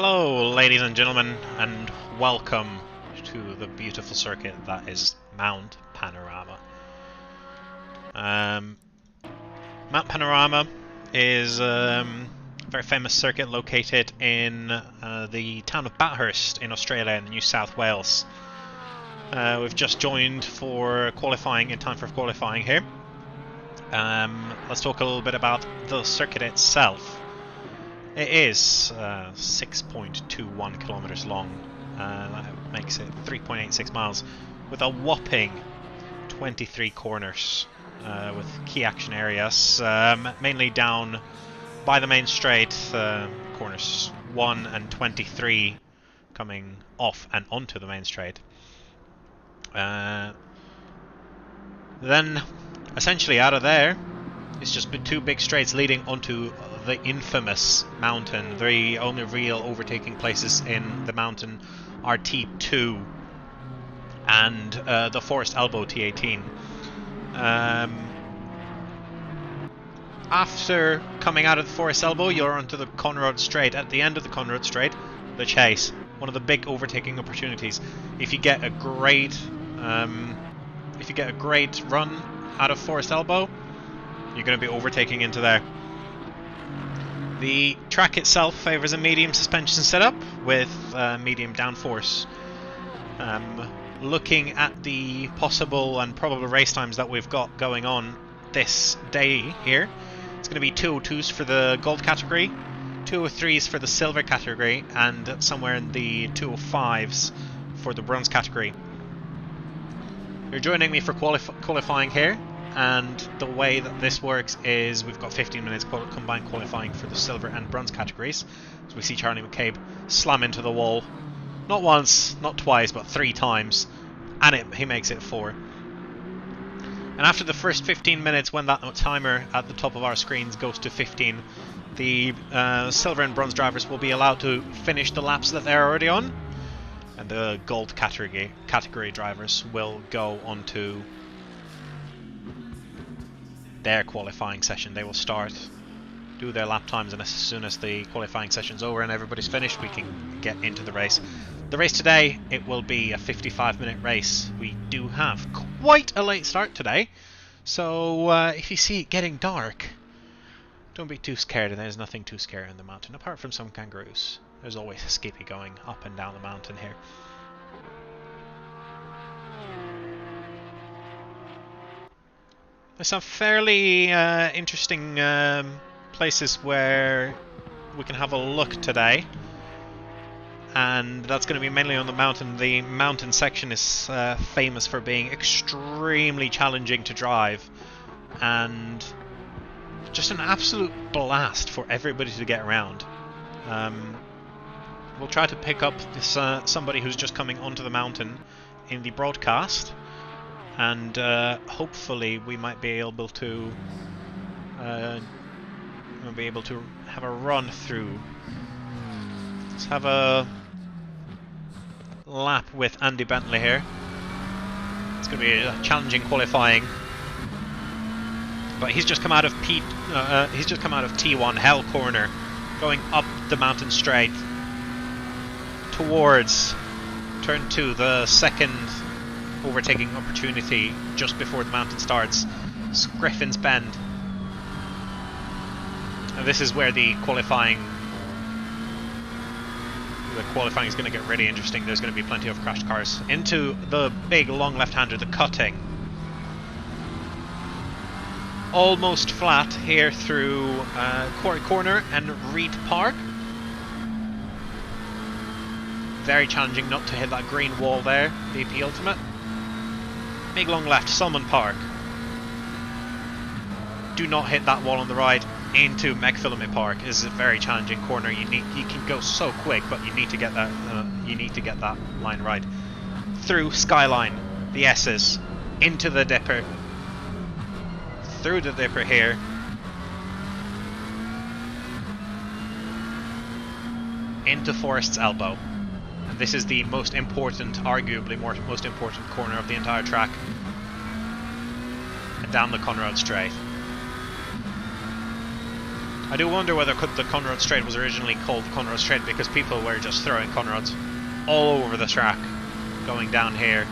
Hello, ladies and gentlemen, and welcome to the beautiful circuit that is Mount Panorama. Mount Panorama is a very famous circuit located in the town of Bathurst in Australia in New South Wales. We've just joined for qualifying, in time for qualifying here. Let's talk a little bit about the circuit itself. It is 6.21 kilometers long. That makes it 3.86 miles, with a whopping 23 corners, with key action areas, mainly down by the main straight, corners 1 and 23 coming off and onto the main straight. Then, essentially out of there, it's just two big straights leading onto the infamous mountain. The only real overtaking places in the mountain are T2 and the Forest Elbow T18. After coming out of the Forest Elbow, you're onto the Conrod Straight. At the end of the Conrod Straight, the Chase, one of the big overtaking opportunities. If you get a great run out of Forest Elbow, you're going to be overtaking into there. The track itself favours a medium suspension setup with medium downforce. Looking at the possible and probable race times that we've got going on this day here, it's going to be 202s for the gold category, 203s for the silver category, and somewhere in the 205s for the bronze category. You're joining me for qualifying here. And the way that this works is we've got 15 minutes combined qualifying for the silver and bronze categories. So we see Charlie McCabe slam into the wall, not once, not twice, but 3 times, and he makes it 4. And after the first 15 minutes, when that timer at the top of our screens goes to 15, the silver and bronze drivers will be allowed to finish the laps that they're already on, and the gold category drivers will go on to their qualifying session. They will start, do their lap times, and as soon as the qualifying session's over and everybody's finished, we can get into the race. The race today, it will be a 55-minute race. We do have quite a late start today, so if you see it getting dark, don't be too scared. There's nothing too scary in the mountain, apart from some kangaroos. There's always a skippy going up and down the mountain here. There's some fairly interesting places where we can have a look today, and that's going to be mainly on the mountain. The mountain section is famous for being extremely challenging to drive, and just an absolute blast for everybody to get around. We'll try to pick up this somebody who's just coming onto the mountain in the broadcast. And hopefully we might be able to have a run through. Let's have a lap with Andy Bentley here. It's going to be a challenging qualifying, but he's just come out of T1 Hell Corner, going up the mountain straight towards turn 2, the second overtaking opportunity just before the mountain starts. Griffin's Bend. And this is where the qualifying is going to get really interesting. There's going to be plenty of crashed cars. Into the big long left-hander, the cutting. Almost flat here through Quarry Corner and Reed Park. Very challenging not to hit that green wall there, VP Ultimate. Big long left, Salmon Park. Do not hit that wall on the right. Into McPhillamy Park is a very challenging corner. You can go so quick, but you need to get that line right. Through Skyline, the S's, into the Dipper, through the Dipper here, into Forest's Elbow. This is the most important, arguably most important corner of the entire track. And down the Conrod Straight. I do wonder whether the Conrod Straight was originally called the Conrod Straight because people were just throwing Conrods all over the track going down here.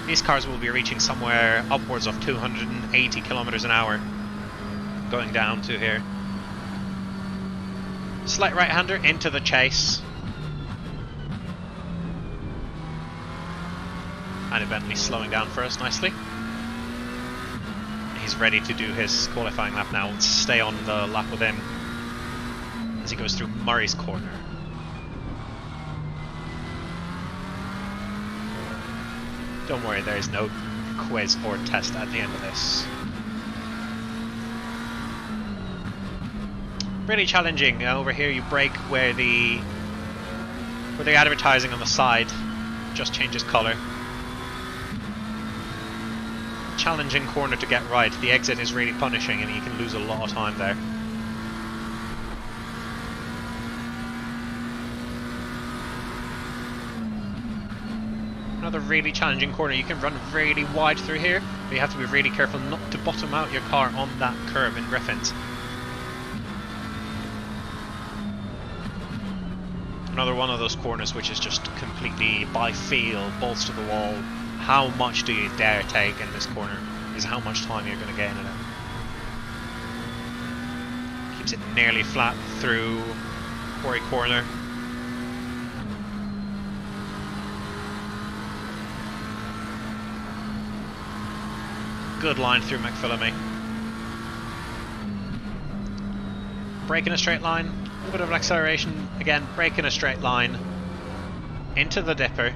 These cars will be reaching somewhere upwards of 280 kilometers an hour going down to here. Slight right-hander into the chase. Andy Bentley slowing down for us nicely. He's ready to do his qualifying lap now. Let's stay on the lap with him as he goes through Murray's corner. Don't worry, there is no quiz or test at the end of this. Really challenging. Over here you brake where the advertising on the side just changes colour. Challenging corner to get right. The exit is really punishing and you can lose a lot of time there. Another really challenging corner. You can run really wide through here, but you have to be really careful not to bottom out your car on that curve in Griffins. Another one of those corners which is just completely by feel, balls to the wall. How much do you dare take in this corner is how much time you're going to gain in it. Keeps it nearly flat through Quarry Corner. Good line through McPhillamy. Brake in a straight line, a little bit of an acceleration, again brake in a straight line, into the dipper.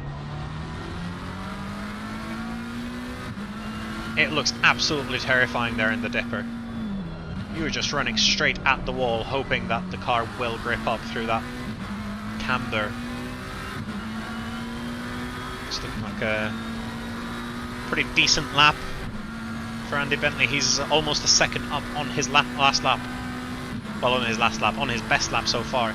It looks absolutely terrifying there in the dipper. You were just running straight at the wall, hoping that the car will grip up through that camber. It's looking like a pretty decent lap for Andy Bentley. He's almost a second up on his last lap. Well, on his last lap, on his best lap so far.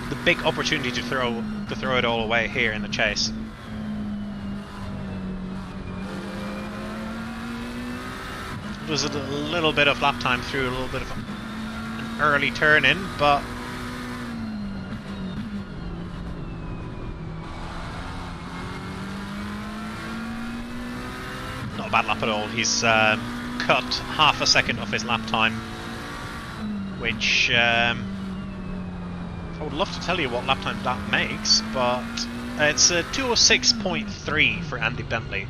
The big opportunity to throw it all away here in the chase. It was a little bit of lap time through a little bit of an early turn in, but not a bad lap at all. He's cut half a second off his lap time, which I would love to tell you what lap time that makes, but it's a 206.3 for Andy Bentley.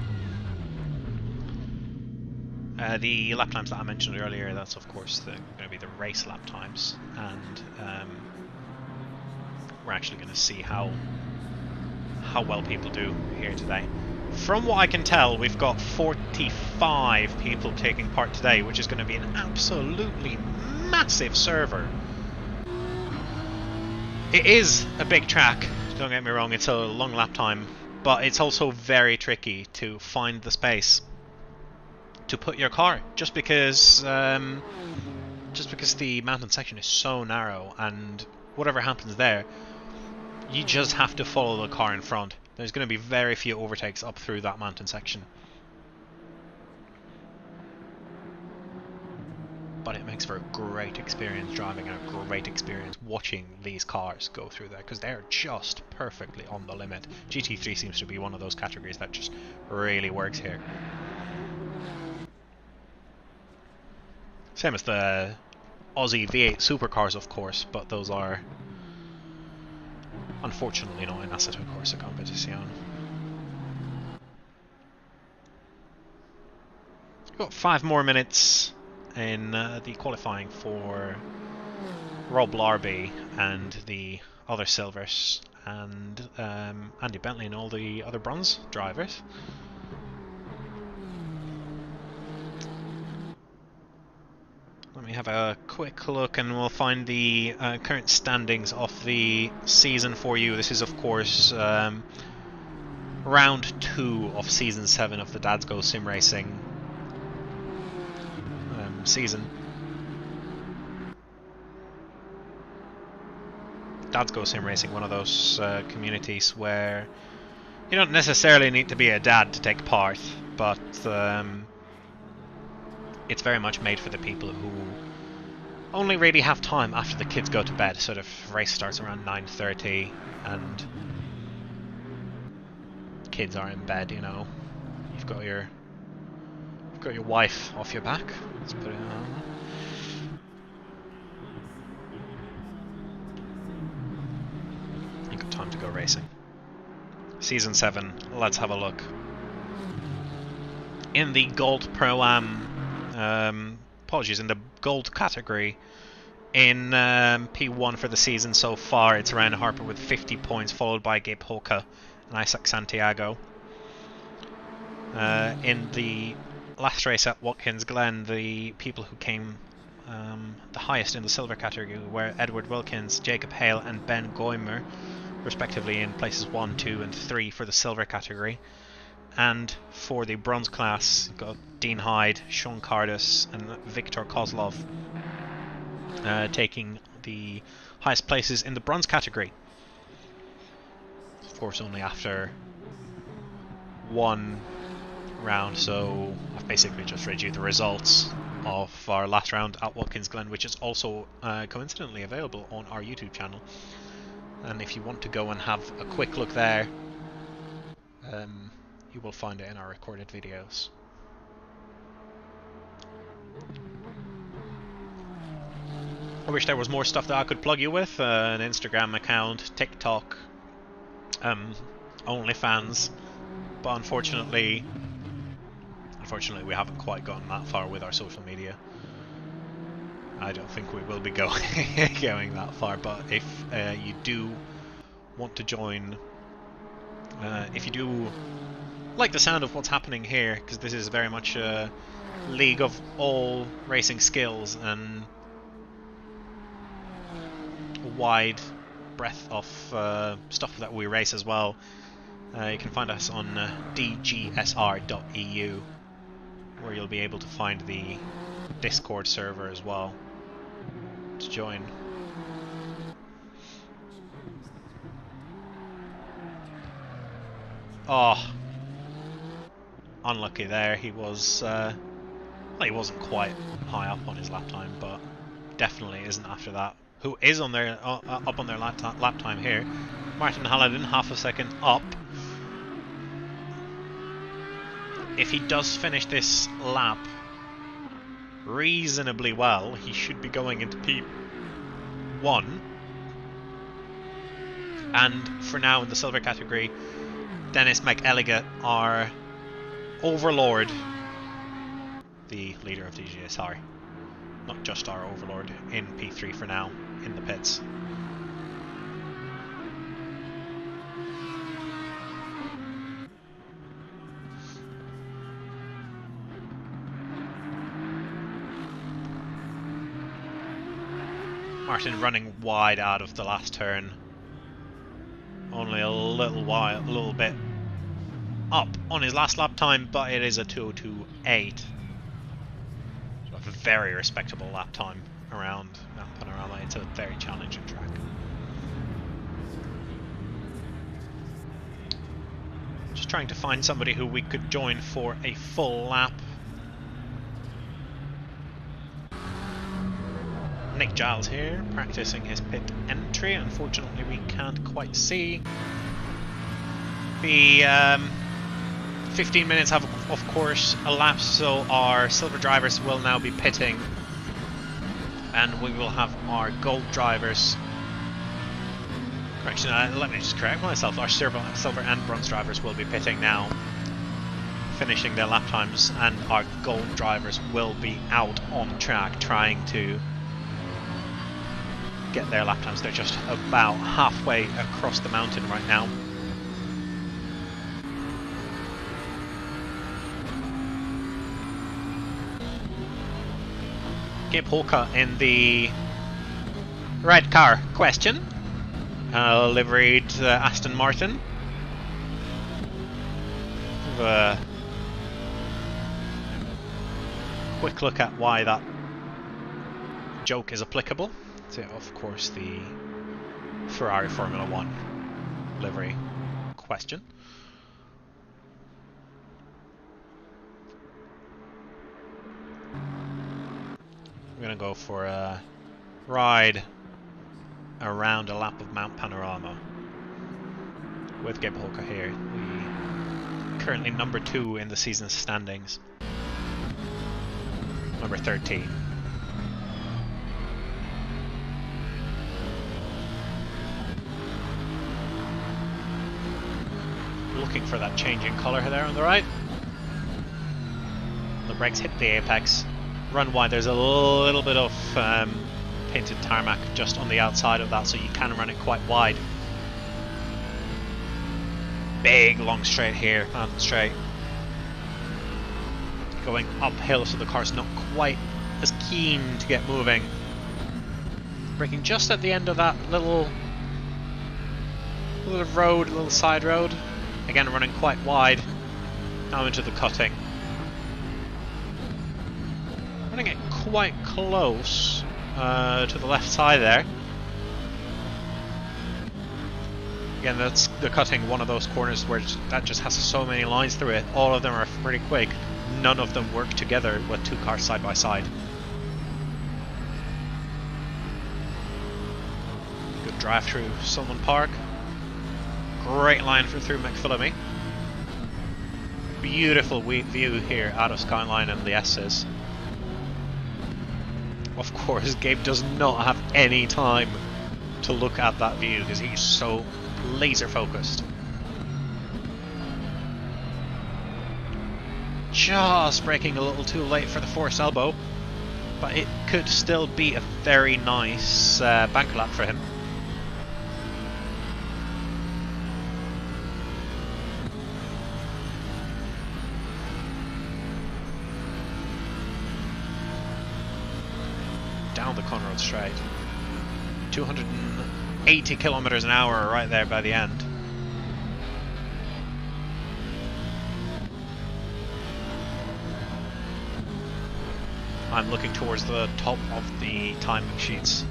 The lap times that I mentioned earlier, that's of course going to be the race lap times, and we're actually going to see how well people do here today. From what I can tell, we've got 45 people taking part today, which is going to be an absolutely massive server. It is a big track, don't get me wrong, it's a long lap time, but it's also very tricky to find the space to put your car, just because the mountain section is so narrow, and whatever happens there, you just have to follow the car in front. There's going to be very few overtakes up through that mountain section. But it makes for a great experience driving and a great experience watching these cars go through there, because they're just perfectly on the limit. GT3 seems to be one of those categories that just really works here. Same as the Aussie V8 supercars, of course, but those are unfortunately not in Assetto Corsa Competizione. We've got 5 more minutes in the qualifying for Rob Larby and the other silvers, and Andy Bentley and all the other bronze drivers. Let me have a quick look and we'll find the current standings of the season for you. This is of course round 2 of season 7 of the Dads Go Sim Racing season. Dads Go Sim Racing, one of those communities where you don't necessarily need to be a dad to take part, but it's very much made for the people who only really have time after the kids go to bed. Sort of race starts around 9:30 and kids are in bed, you know. You've got your wife off your back. Let's put it on. You've got time to go racing. Season 7, let's have a look. In the Gold Pro-Am, apologies, in the Gold category, in P1 for the season so far, it's Ryan Harper with 50 points, followed by Gabe Holka and Isaac Santiago. In the last race at Watkins Glen, the people who came the highest in the silver category were Edward Wilkins, Jacob Hale and Ben Goymer, respectively in places 1, 2 and 3 for the silver category. And for the bronze class, you've got Dean Hyde, Sean Cardis and Viktor Kozlov taking the highest places in the bronze category. Of course, only after one round, so I've basically just read you the results of our last round at Watkins Glen, which is also coincidentally available on our YouTube channel. And if you want to go and have a quick look there, you will find it in our recorded videos. I wish there was more stuff that I could plug you with, an Instagram account, TikTok, OnlyFans, but unfortunately we haven't quite gotten that far with our social media. I don't think we will be going that far, but if you do want to join, if you do like the sound of what's happening here, because this is very much a league of all racing skills and a wide breadth of stuff that we race as well, you can find us on DGSR.eu, where you'll be able to find the Discord server as well to join. Oh, unlucky there. He was well, he wasn't quite high up on his lap time, but definitely isn't after that. Who is on their up on their lap time here? Martin Halladin, half a second up. If he does finish this lap reasonably well, he should be going into P1. And for now in the silver category, Dennis McElligott, our overlord, the leader of DGSR, not just our overlord, in P3 for now, in the pits. Martin running wide out of the last turn. Only a little bit up on his last lap time, but it is a 2:02.8. So a very respectable lap time around Panorama. It's a very challenging track. Just trying to find somebody who we could join for a full lap. Nick Giles here, practicing his pit entry. Unfortunately, we can't quite see. The 15 minutes have, of course, elapsed, so our silver drivers will now be pitting. And we will have our gold drivers... Correction, let me just correct myself. Our silver and bronze drivers will be pitting now, finishing their lap times, and our gold drivers will be out on track trying to get their lap times. They're just about halfway across the mountain right now. Gabe Holka in the red car question, liveried Aston Martin. A quick look at why that joke is applicable to, of course, the Ferrari Formula 1 livery question. We're going to go for a ride around a lap of Mount Panorama with Gabe Holker here. We currently number 2 in the season standings. Number 13. Looking for that change in colour there on the right. The brakes hit the apex. Run wide, there's a little bit of painted tarmac just on the outside of that, so you can run it quite wide. Big long straight here, mountain straight. Going uphill, so the car's not quite as keen to get moving. Braking just at the end of that little road, little side road. Again, running quite wide. Now into the cutting. Running it quite close to the left side there. Again, that's the cutting, one of those corners where that just has so many lines through it. All of them are pretty quick. None of them work together with 2 cars side by side. Good drive through Sulman Park. Great line through McPhillamy. Beautiful view here out of Skyline and the S's. Of course, Gabe does not have any time to look at that view because he's so laser focused. Just braking a little too late for the forced elbow, but it could still be a very nice bank lap for him. Down the Conroad straight. 280 kilometers an hour right there by the end. I'm looking towards the top of the timing sheets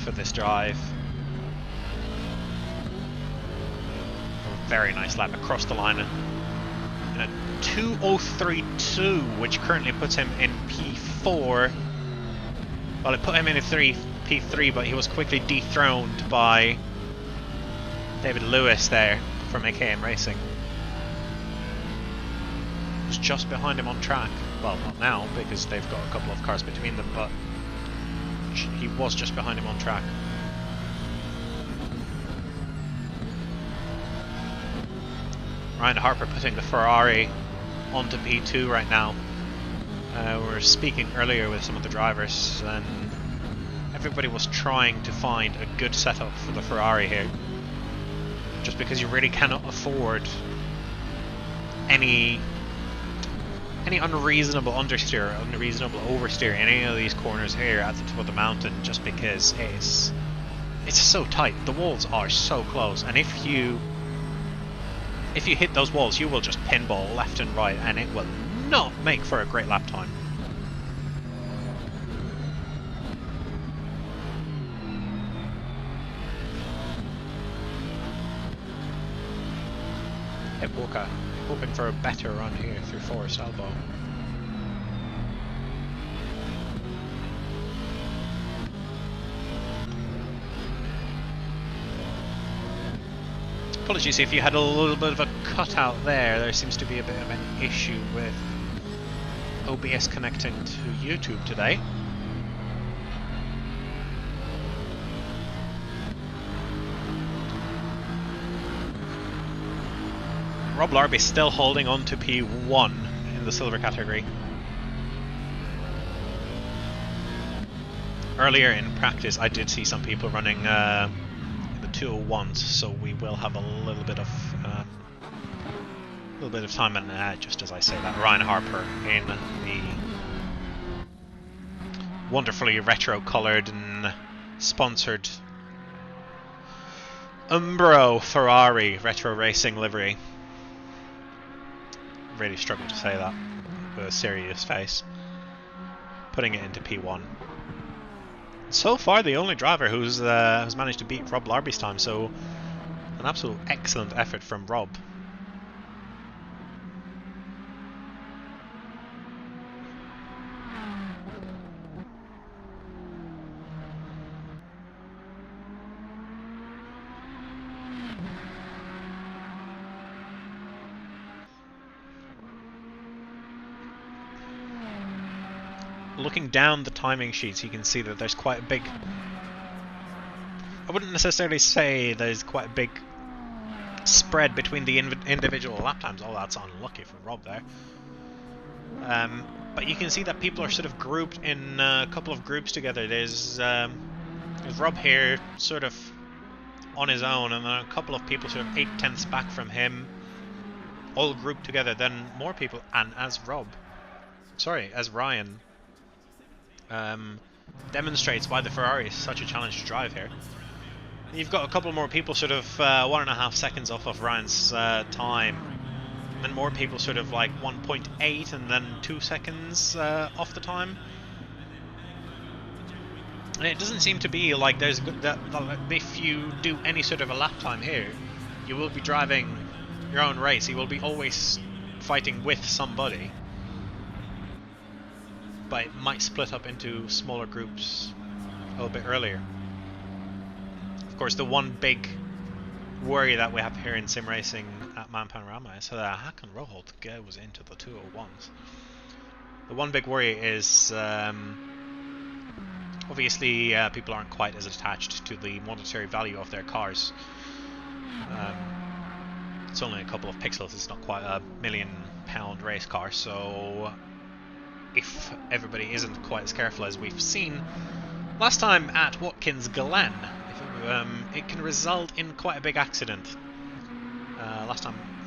for this drive. A very nice lap across the line in a 2:03.2, which currently puts him in P4. Well, it put him in a P3, but he was quickly dethroned by David Lewis there from AKM Racing. He was just behind him on track. Well, not now, because they've got a couple of cars between them, but he was just behind him on track. Ryan Harper putting the Ferrari onto P2 right now. We were speaking earlier with some of the drivers, and everybody was trying to find a good setup for the Ferrari here. Just because you really cannot afford any unreasonable understeer, unreasonable oversteer in any of these corners here at the top of the mountain, just because it's so tight. The walls are so close, and if you hit those walls, you will just pinball left and right, and it will not make for a great lap time. Hip Walker hoping for a better run here through Forest Elbow. Apologies if you had a little bit of a cutout there. There seems to be a bit of an issue with OBS connecting to YouTube today. Rob Larby still holding on to P1 in the silver category. Earlier in practice I did see some people running in the 201s, so we will have a little bit of time, and just as I say that, Ryan Harper in the wonderfully retro coloured and sponsored Umbro Ferrari retro racing livery. Really struggle to say that with a serious face. Putting it into P1. So far the only driver who's managed to beat Rob Larby's time, so an absolute excellent effort from Rob. looking down the timing sheets, you can see that there's quite a big... I wouldn't necessarily say there's quite a big spread between the individual lap times. Oh, that's unlucky for Rob there. But you can see that people are sort of grouped in a couple of groups together. There's Rob here, sort of on his own, and then a couple of people sort of 8/10ths back from him, all grouped together. Then more people, and as Ryan demonstrates why the Ferrari is such a challenge to drive here. You've got a couple more people sort of 1.5 seconds off of Ryan's time, and then more people sort of like 1.8 and then 2 seconds off the time. And it doesn't seem to be like there's that if you do any sort of a lap time here, you will be driving your own race. You will be always fighting with somebody, but it might split up into smaller groups a little bit earlier. Of course, the one big worry that we have here in sim racing at Panorama is that Hakan Roholt goes into the 201s. The one big worry is obviously people aren't quite as attached to the monetary value of their cars. It's only a couple of pixels, it's not quite a £1 million race car, so if everybody isn't quite as careful as we've seen last time at Watkins Glen, it can result in quite a big accident.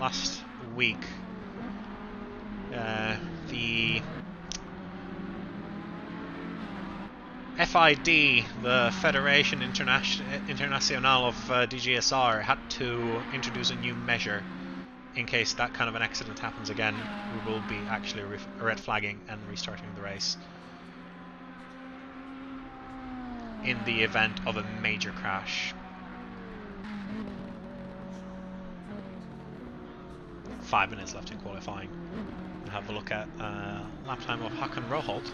Last week, the FID, the Federation Internationale of DGSR, had to introduce a new measure in case that kind of an accident happens again. We will be actually red flagging and restarting the race in the event of a major crash. 5 minutes left in qualifying. We'll have a look at lap time of Hakan Roholt,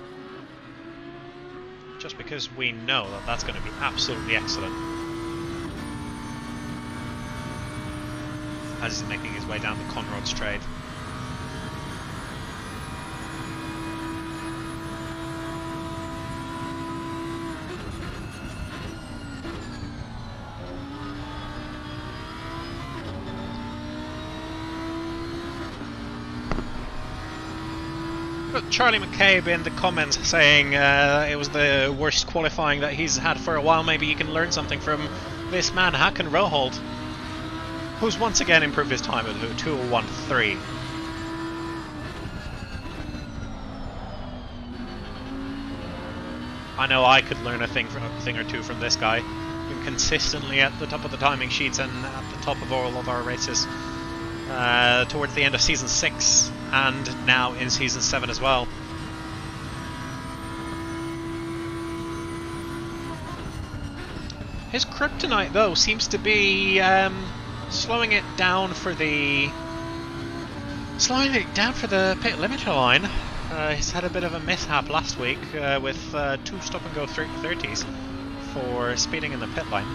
just because we know that that's going to be absolutely excellent as he's making his way down the Conrod straight. Charlie McCabe in the comments saying it was the worst qualifying that he's had for a while. Maybe you can learn something from this man, Hakan Roholt, who's once again improved his time at 2:01.3. I know I could learn a thing or two from this guy. Been consistently at the top of the timing sheets and at the top of all of our races towards the end of Season 6 and now in Season 7 as well. His kryptonite, though, seems to be slowing it down for the pit limiter line. He's had a bit of a mishap last week with 2 stop-and-go 30s for speeding in the pit line.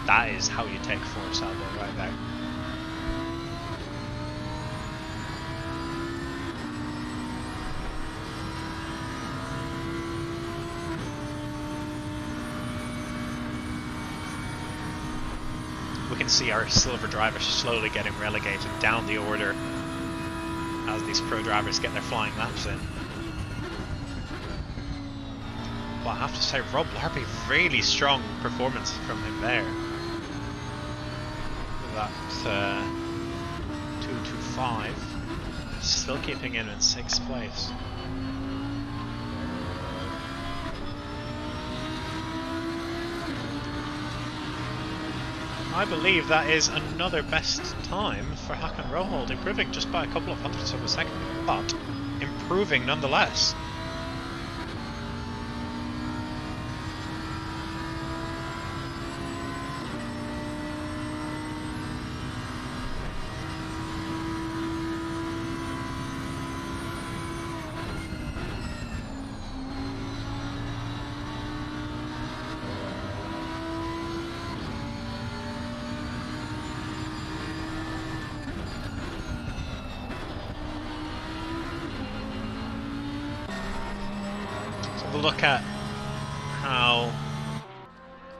That is how you take force elbow right there. We can see our silver drivers slowly getting relegated down the order as these pro drivers get their flying laps in. But I have to say, Rob Larby, really strong performance from him there. That 2:25, still keeping him in 6th place. I believe that is another best time for Hakan Roholt, improving just by a couple of hundredths of a second, but improving nonetheless. Look at how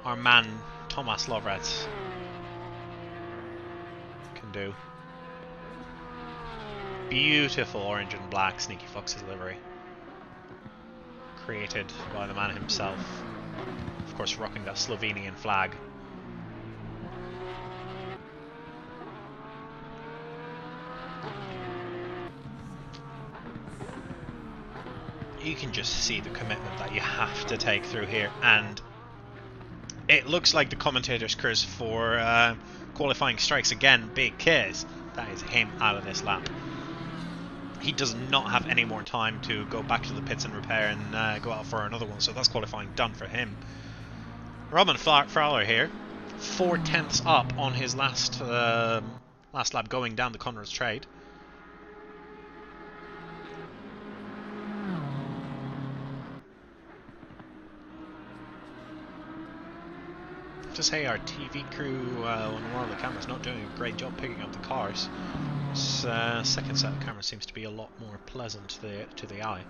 our man Thomas Lovretz can do. Beautiful orange and black Sneaky Fox's livery, created by the man himself, of course rocking that Slovenian flag. You can just see the commitment that you have to take through here, and it looks like the commentator's curse for qualifying strikes again, because that is him out of this lap. He does not have any more time to go back to the pits and repair and go out for another one, so that's qualifying done for him. Roman Fowler here, 4/10 up on his last lap going down the Conrad's Trade. To say our TV crew on one of the cameras not doing a great job picking up the cars. This second set of cameras seems to be a lot more pleasant to the eye.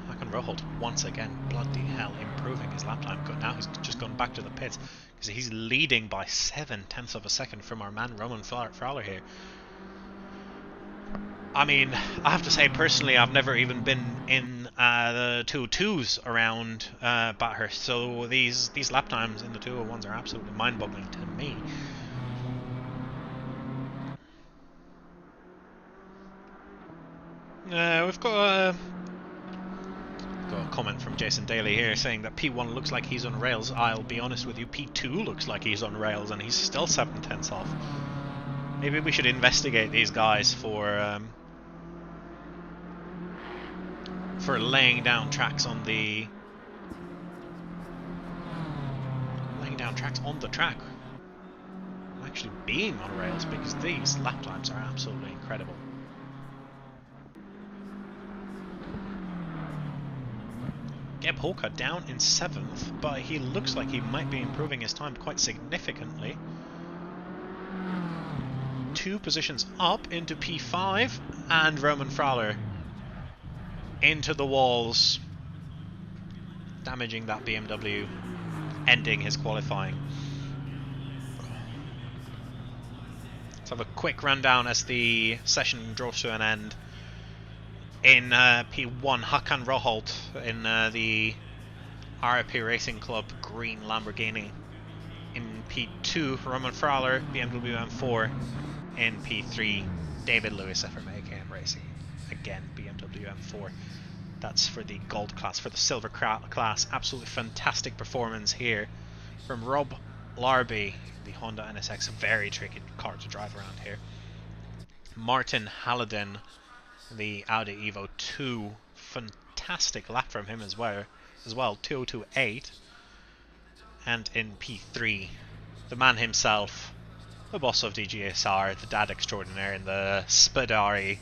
Hakan Roholt once again, bloody hell, improving his lap time. Now he's just gone back to the pits because he's leading by 7/10 of a second from our man Roman Fowler here. I mean, I have to say personally, I've never even been in the 202s around Bathurst, so these lap times in the 201s are absolutely mind-boggling to me. We've got a comment from Jason Daly here saying that P1 looks like he's on rails. I'll be honest with you, P2 looks like he's on rails and he's still 7/10 off. Maybe we should investigate these guys for laying down tracks on the track, actually being on rails, because these lap times are absolutely incredible. Geb Holka down in 7th, but he looks like he might be improving his time quite significantly. 2 positions up into P5, and Roman Fowler into the walls, damaging that BMW, ending his qualifying. Let's have a quick rundown as the session draws to an end. In P1, Hakan Roholt in the RP Racing Club green Lamborghini. In P2, Roman Fowler, BMW M4. In P3, David Lewis from AKM Racing, again BMW M4. That's for the gold class. For the silver class, absolutely fantastic performance here from Rob Larby, the Honda NSX, a very tricky car to drive around here. Martin Halladin, the Audi Evo 2, fantastic lap from him as well, 202.8. And in P3, the man himself, the boss of DGSR, the dad extraordinaire in the Spadari,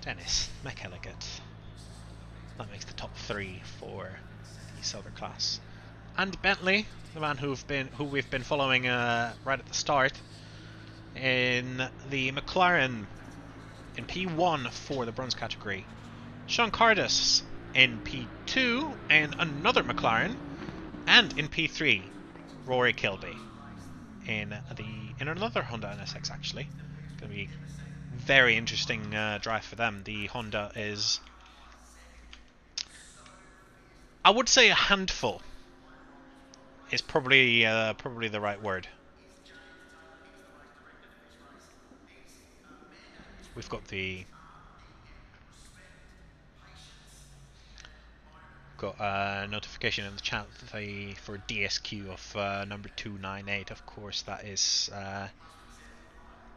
Dennis McElligott. That makes the top 3 for the silver class. Andy Bentley, the man who we've been following right at the start, in the McLaren in P1 for the bronze category. Sean Cardis in P2 in another McLaren, and in P3, Rory Kilby in another Honda NSX. Actually, it's going to be very interesting drive for them. The Honda is, I would say, a handful is probably the right word. we've got the notification in the chat for DSQ of number 298. Of course, that is a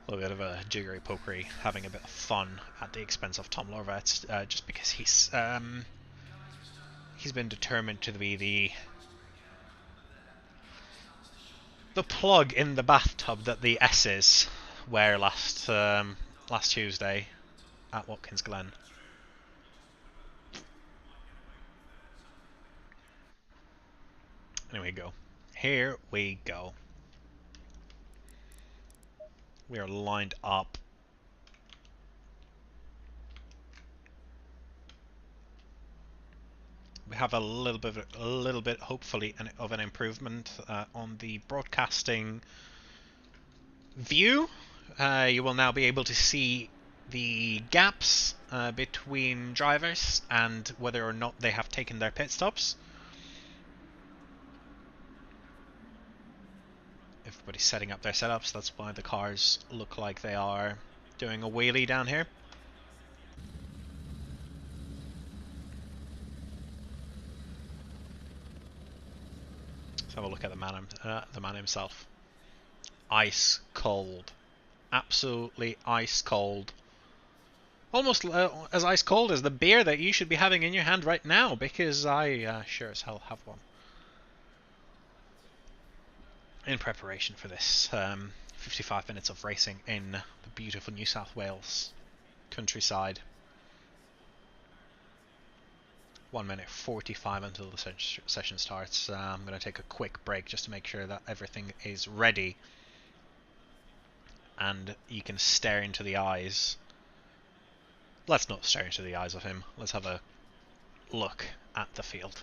little bit of a jiggery pokery, having a bit of fun at the expense of Tom Lorvetz, just because he's been determined to be the plug in the bathtub that the S's were last Tuesday at Watkins Glen. Here we go. Here we go. We are lined up. We have a little bit, hopefully, of an improvement on the broadcasting view. You will now be able to see the gaps between drivers and whether or not they have taken their pit stops. Everybody's setting up their setups. That's why the cars look like they are doing a wheelie down here. Let's have a look at the man himself. Ice cold, absolutely ice cold. Almost as ice cold as the beer that you should be having in your hand right now, because I sure as hell have one. In preparation for this 55 minutes of racing in the beautiful New South Wales countryside. 1 minute 45 until the session starts. I'm going to take a quick break just to make sure that everything is ready and you can stare into the eyes. Let's not stare into the eyes of him. Let's have a look at the field.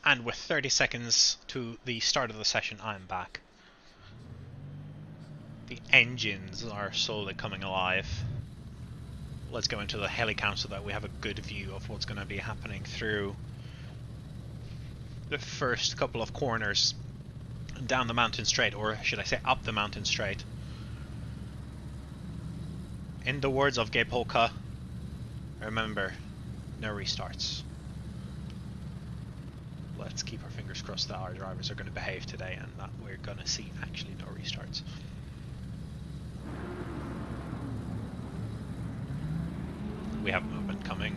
And with 30 seconds to the start of the session, I'm back. The engines are slowly coming alive. Let's go into the helicam so that we have a good view of what's going to be happening through the first couple of corners down the mountain straight, or should I say up the mountain straight. In the words of Gabe Polka, remember, no restarts. Let's keep our fingers crossed that our drivers are going to behave today and that we're going to see actually no restarts. We have movement coming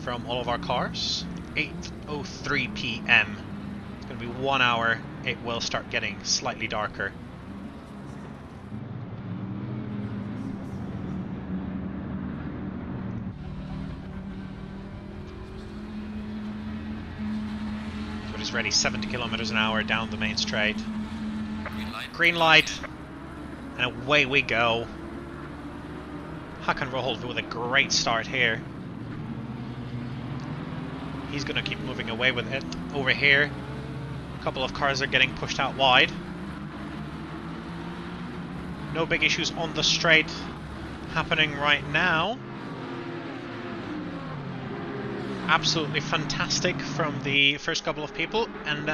from all of our cars. 8:03 p.m. It's going to be 1 hour. It will start getting slightly darker. Is ready, 70 kilometers an hour down the main straight. Green light, and away we go. Hakan Rohold with a great start here. He's going to keep moving away with it. Over here, a couple of cars are getting pushed out wide. No big issues on the straight happening right now. Absolutely fantastic from the first couple of people, and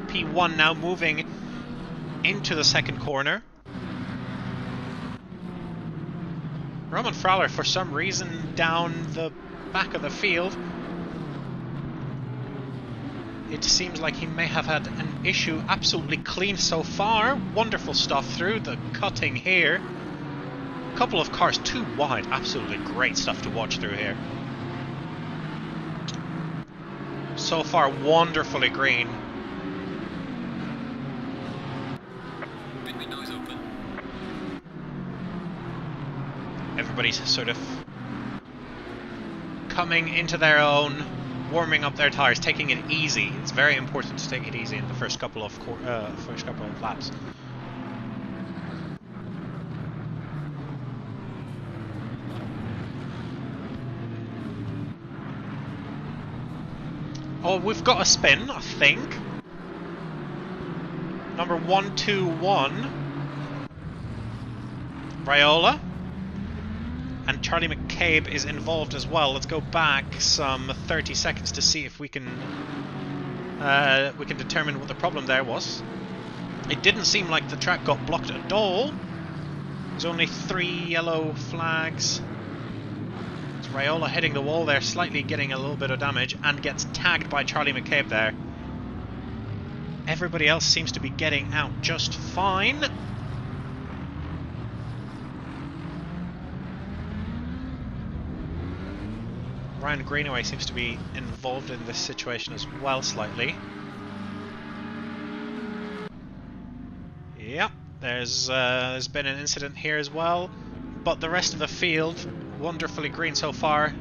P1 now moving into the second corner. Roman Fowler, for some reason, down the back of the field. It seems like he may have had an issue. Absolutely clean so far. Wonderful stuff through the cutting here. couple of cars too wide. Absolutely great stuff to watch through here. So far, wonderfully green. Pit window is open. Everybody's sort of coming into their own, warming up their tyres, taking it easy. It's very important to take it easy in the first couple of laps. Oh, we've got a spin, I think. Number 121. Raiola. And Charlie McCabe is involved as well. Let's go back some 30 seconds to see if we can determine what the problem there was. It didn't seem like the track got blocked at all. There's only 3 yellow flags. It's Raiola hitting the wall there, slightly getting a little bit of damage, and gets tagged by Charlie McCabe there. Everybody else seems to be getting out just fine. Ryan Greenaway seems to be involved in this situation as well, slightly. Yep, there's been an incident here as well, but the rest of the field, wonderfully green so far.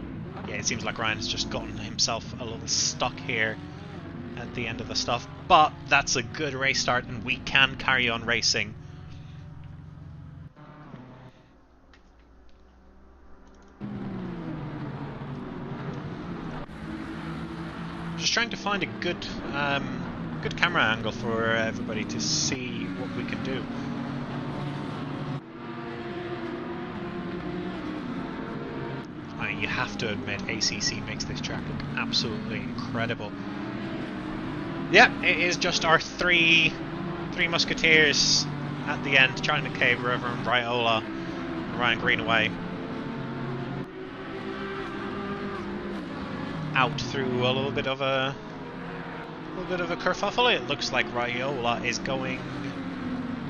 Yeah, it seems like Ryan's just gotten himself a little stuck here at the end of the stuff, but that's a good race start and we can carry on racing. Just trying to find a good good camera angle for everybody to see what we can do. I mean, you have to admit ACC makes this track look absolutely incredible. Yeah, it is just our three musketeers at the end, Charlie McCabe, Reverend Raiola, and Ryan Greenaway. Out through a little bit of a kerfuffle. It looks like Raiola is going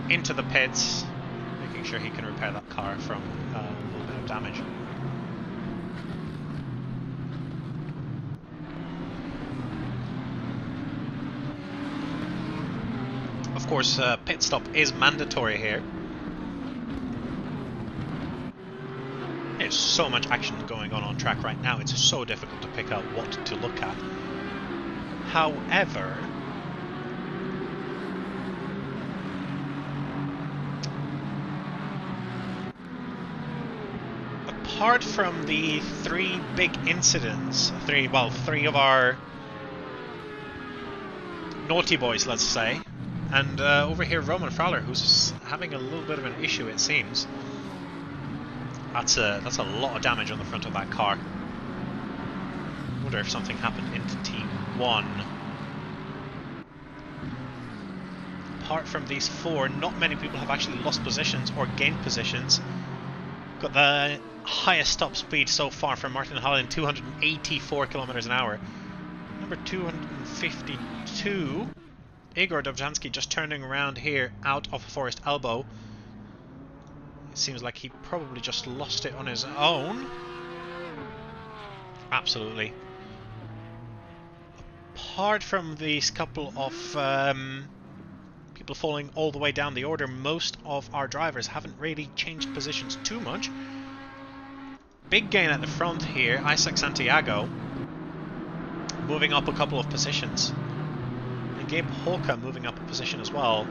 into the pits, making sure he can repair that car from a little bit of damage. Of course, pit stop is mandatory here. There's so much action going on track right now, it's so difficult to pick out what to look at. However, apart from the 3 big incidents, 3 of our naughty boys, let's say, and over here Roman Fowler, who's having a little bit of an issue, it seems. That's a lot of damage on the front of that car. Wonder if something happened into T1. Apart from these 4, not many people have actually lost positions or gained positions. Got the highest top speed so far from Martin Holland, 284 kilometers an hour. Number 252, Igor Dobzhansky, just turning around here out of Forest Elbow. Seems like he probably just lost it on his own. Absolutely. Apart from these couple of people falling all the way down the order, most of our drivers haven't really changed positions too much. Big gain at the front here, Isaac Santiago moving up a couple of positions. And Gabe Holka moving up a position as well.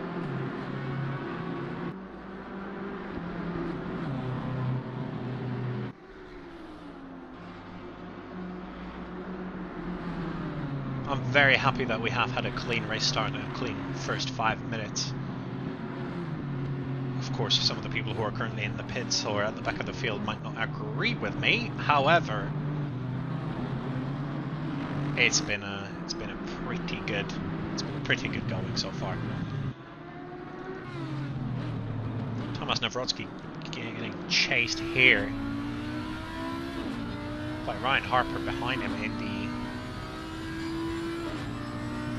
I'm very happy that we have had a clean race start and a clean first 5 minutes. Of course, some of the people who are currently in the pits or at the back of the field might not agree with me. However, it's been a pretty good going so far. Thomas Nawrocki getting chased here by Ryan Harper behind him in the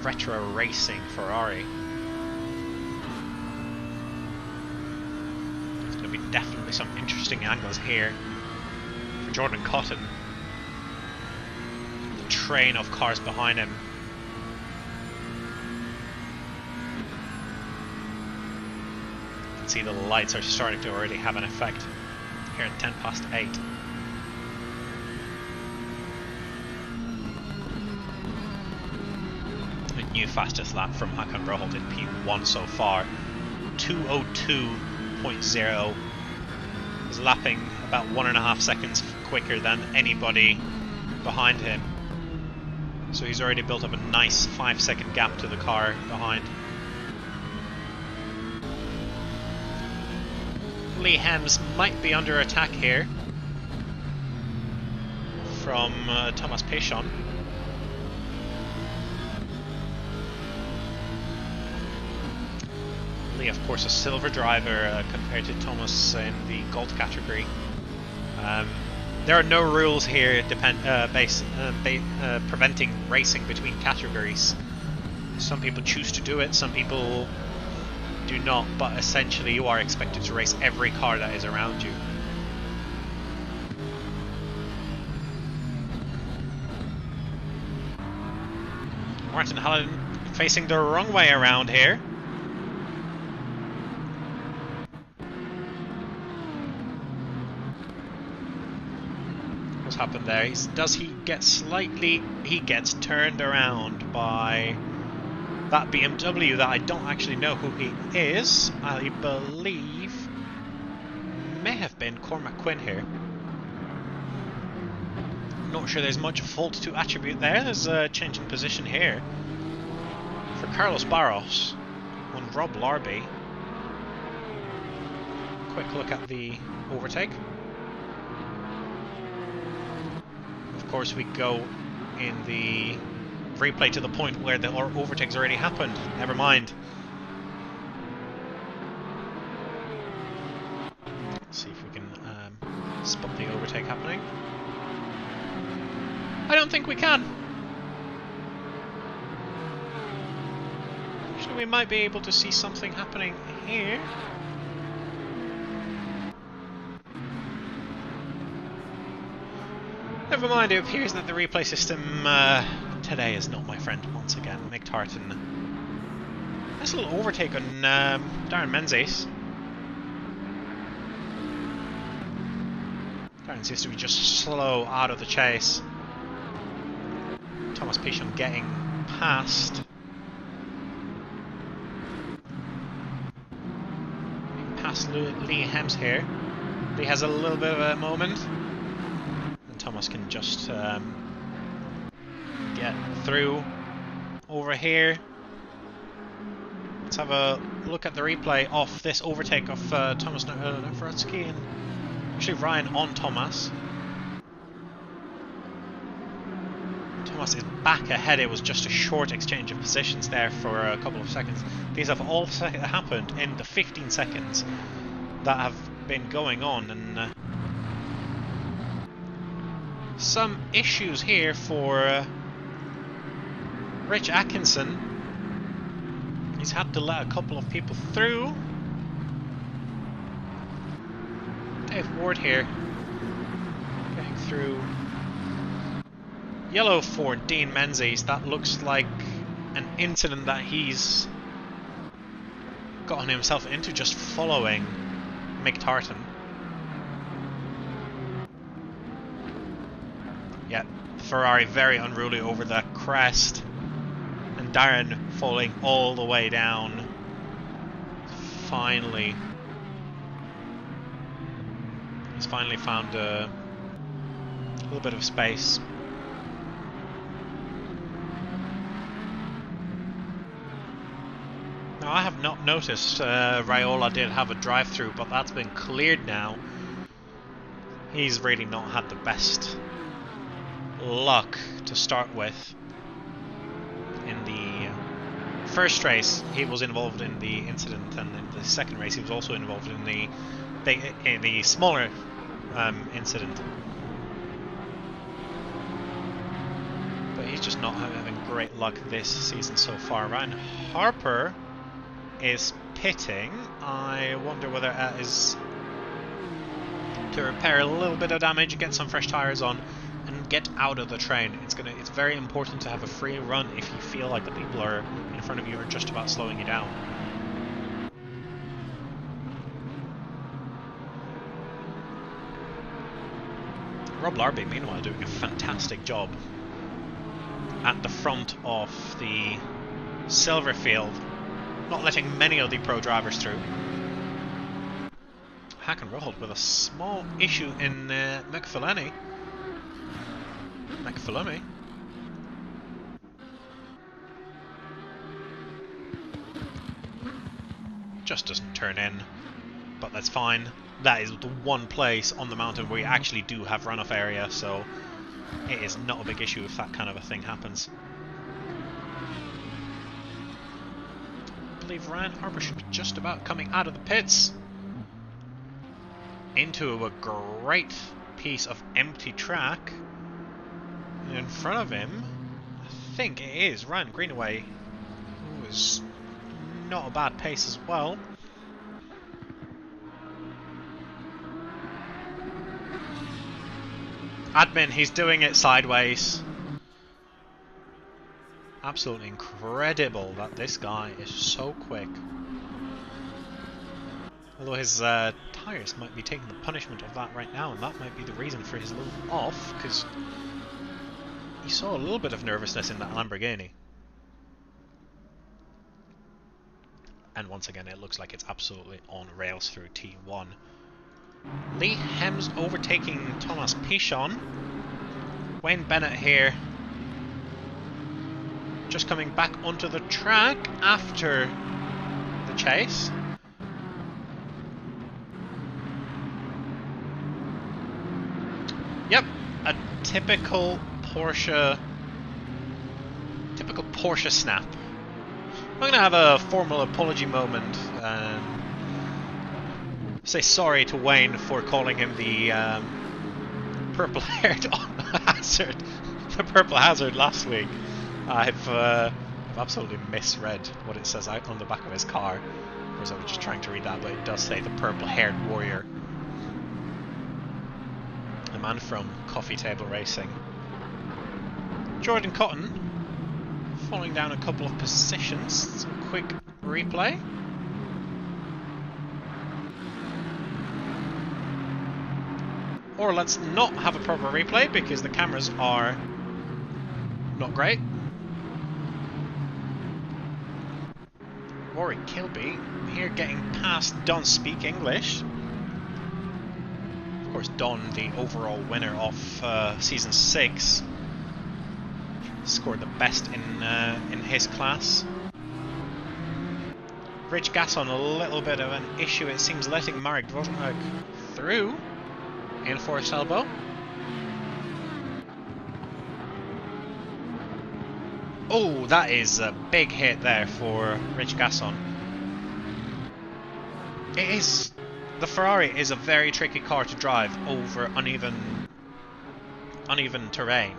retro racing Ferrari. It's going to be definitely Certainly some interesting angles here for Jordan Cotton. The train of cars behind him. You can see the lights are starting to already have an effect here at 8:10. A new fastest lap from Hakan Roholt in P1 so far. 2:02.0. Is lapping about 1.5 seconds quicker than anybody behind him. So he's already built up a nice 5-second gap to the car behind. Lee Hems might be under attack here from Thomas Pechon. Lee, of course, a silver driver compared to Thomas in the gold category. There are no rules here preventing racing between categories. Some people choose to do it, some people do not, but essentially you are expected to race every car that is around you. Martin Hallen facing the wrong way around here. What's happened there? Does he get slightly... He gets turned around by that BMW that I don't actually know who he is. I believe may have been Cormac Quinn here. Not sure there's much fault to attribute there. There's a change in position here for Carlos Barros on Rob Larby. Quick look at the overtake. Of course, we go in the replay to the point where the overtake's already happened. Never mind. Let's see if we can spot the overtake happening. I don't think we can. Actually, we might be able to see something happening here. Never mind, it appears that the replay system today is not my friend once again. Mick Tartan. Nice little overtake on Darren Menzies. Darren seems to be just slow out of the chase. Thomas Pechon getting past. Past Lee Hems here. Lee has a little bit of a moment. Thomas can just get through over here. Let's have a look at the replay of this overtake of Thomas Nowrotsky and actually Ryan on Thomas. Thomas is back ahead. It was just a short exchange of positions there for a couple of seconds. These have all happened in the 15 seconds that have been going on, and some issues here for Rich Atkinson. He's had to let a couple of people through. Dave Ward here getting through. Yellow for Dean Menzies. That looks like an incident that he's gotten himself into just following Mick Tartan. Yeah, Ferrari very unruly over the crest, and Darren falling all the way down. Finally, he's finally found a little bit of space. Now, I have not noticed Raiola did have a drive-through, but that's been cleared now. He's really not had the best luck to start with. In the first race he was involved in the incident, and in the second race he was also involved in the smaller incident, but he's just not having great luck this season so far. Ryan Harper is pitting. I wonder whether that is to repair a little bit of damage, get some fresh tyres on, and get out of the train. It's very important to have a free run if you feel like the people are in front of you are just about slowing you down. Rob Larby, meanwhile, doing a fantastic job at the front of the silver field, not letting many of the pro drivers through. Hackenrold with a small issue in McPhillany. Just doesn't turn in, but that's fine. That is the one place on the mountain where you actually do have runoff area, so it is not a big issue if that kind of a thing happens. I believe Ryan Harbour should be just about coming out of the pits into a great piece of empty track. In front of him, I think it is Ryan Greenaway, who is not a bad pace as well. Admin, he's doing it sideways. Absolutely incredible that this guy is so quick. Although his tyres might be taking the punishment of that right now, and that might be the reason for his little off, because you saw a little bit of nervousness in that Lamborghini. And once again, it looks like it's absolutely on rails through T1. Lee Hems overtaking Thomas Pichon. Wayne Bennett here, just coming back onto the track after the chase. Yep, a typical Porsche snap. I'm going to have a formal apology moment and say sorry to Wayne for calling him the purple-haired hazard, the purple hazard last week. I've absolutely misread what it says out on the back of his car. Of course, I was just trying to read that, but it does say the purple-haired warrior. A man from Coffee Table Racing. Jordan Cotton falling down a couple of positions. Some quick replay. Or let's not have a proper replay because the cameras are not great. Rory Kilby here getting past Don Speak English. Of course, Don, the overall winner of Season 6, scored the best in his class. Rich Gasson, a little bit of an issue, it seems, letting Marek Dvorak through in Forest Elbow. Oh, that is a big hit there for Rich Gasson. It is. The Ferrari is a very tricky car to drive over uneven terrain.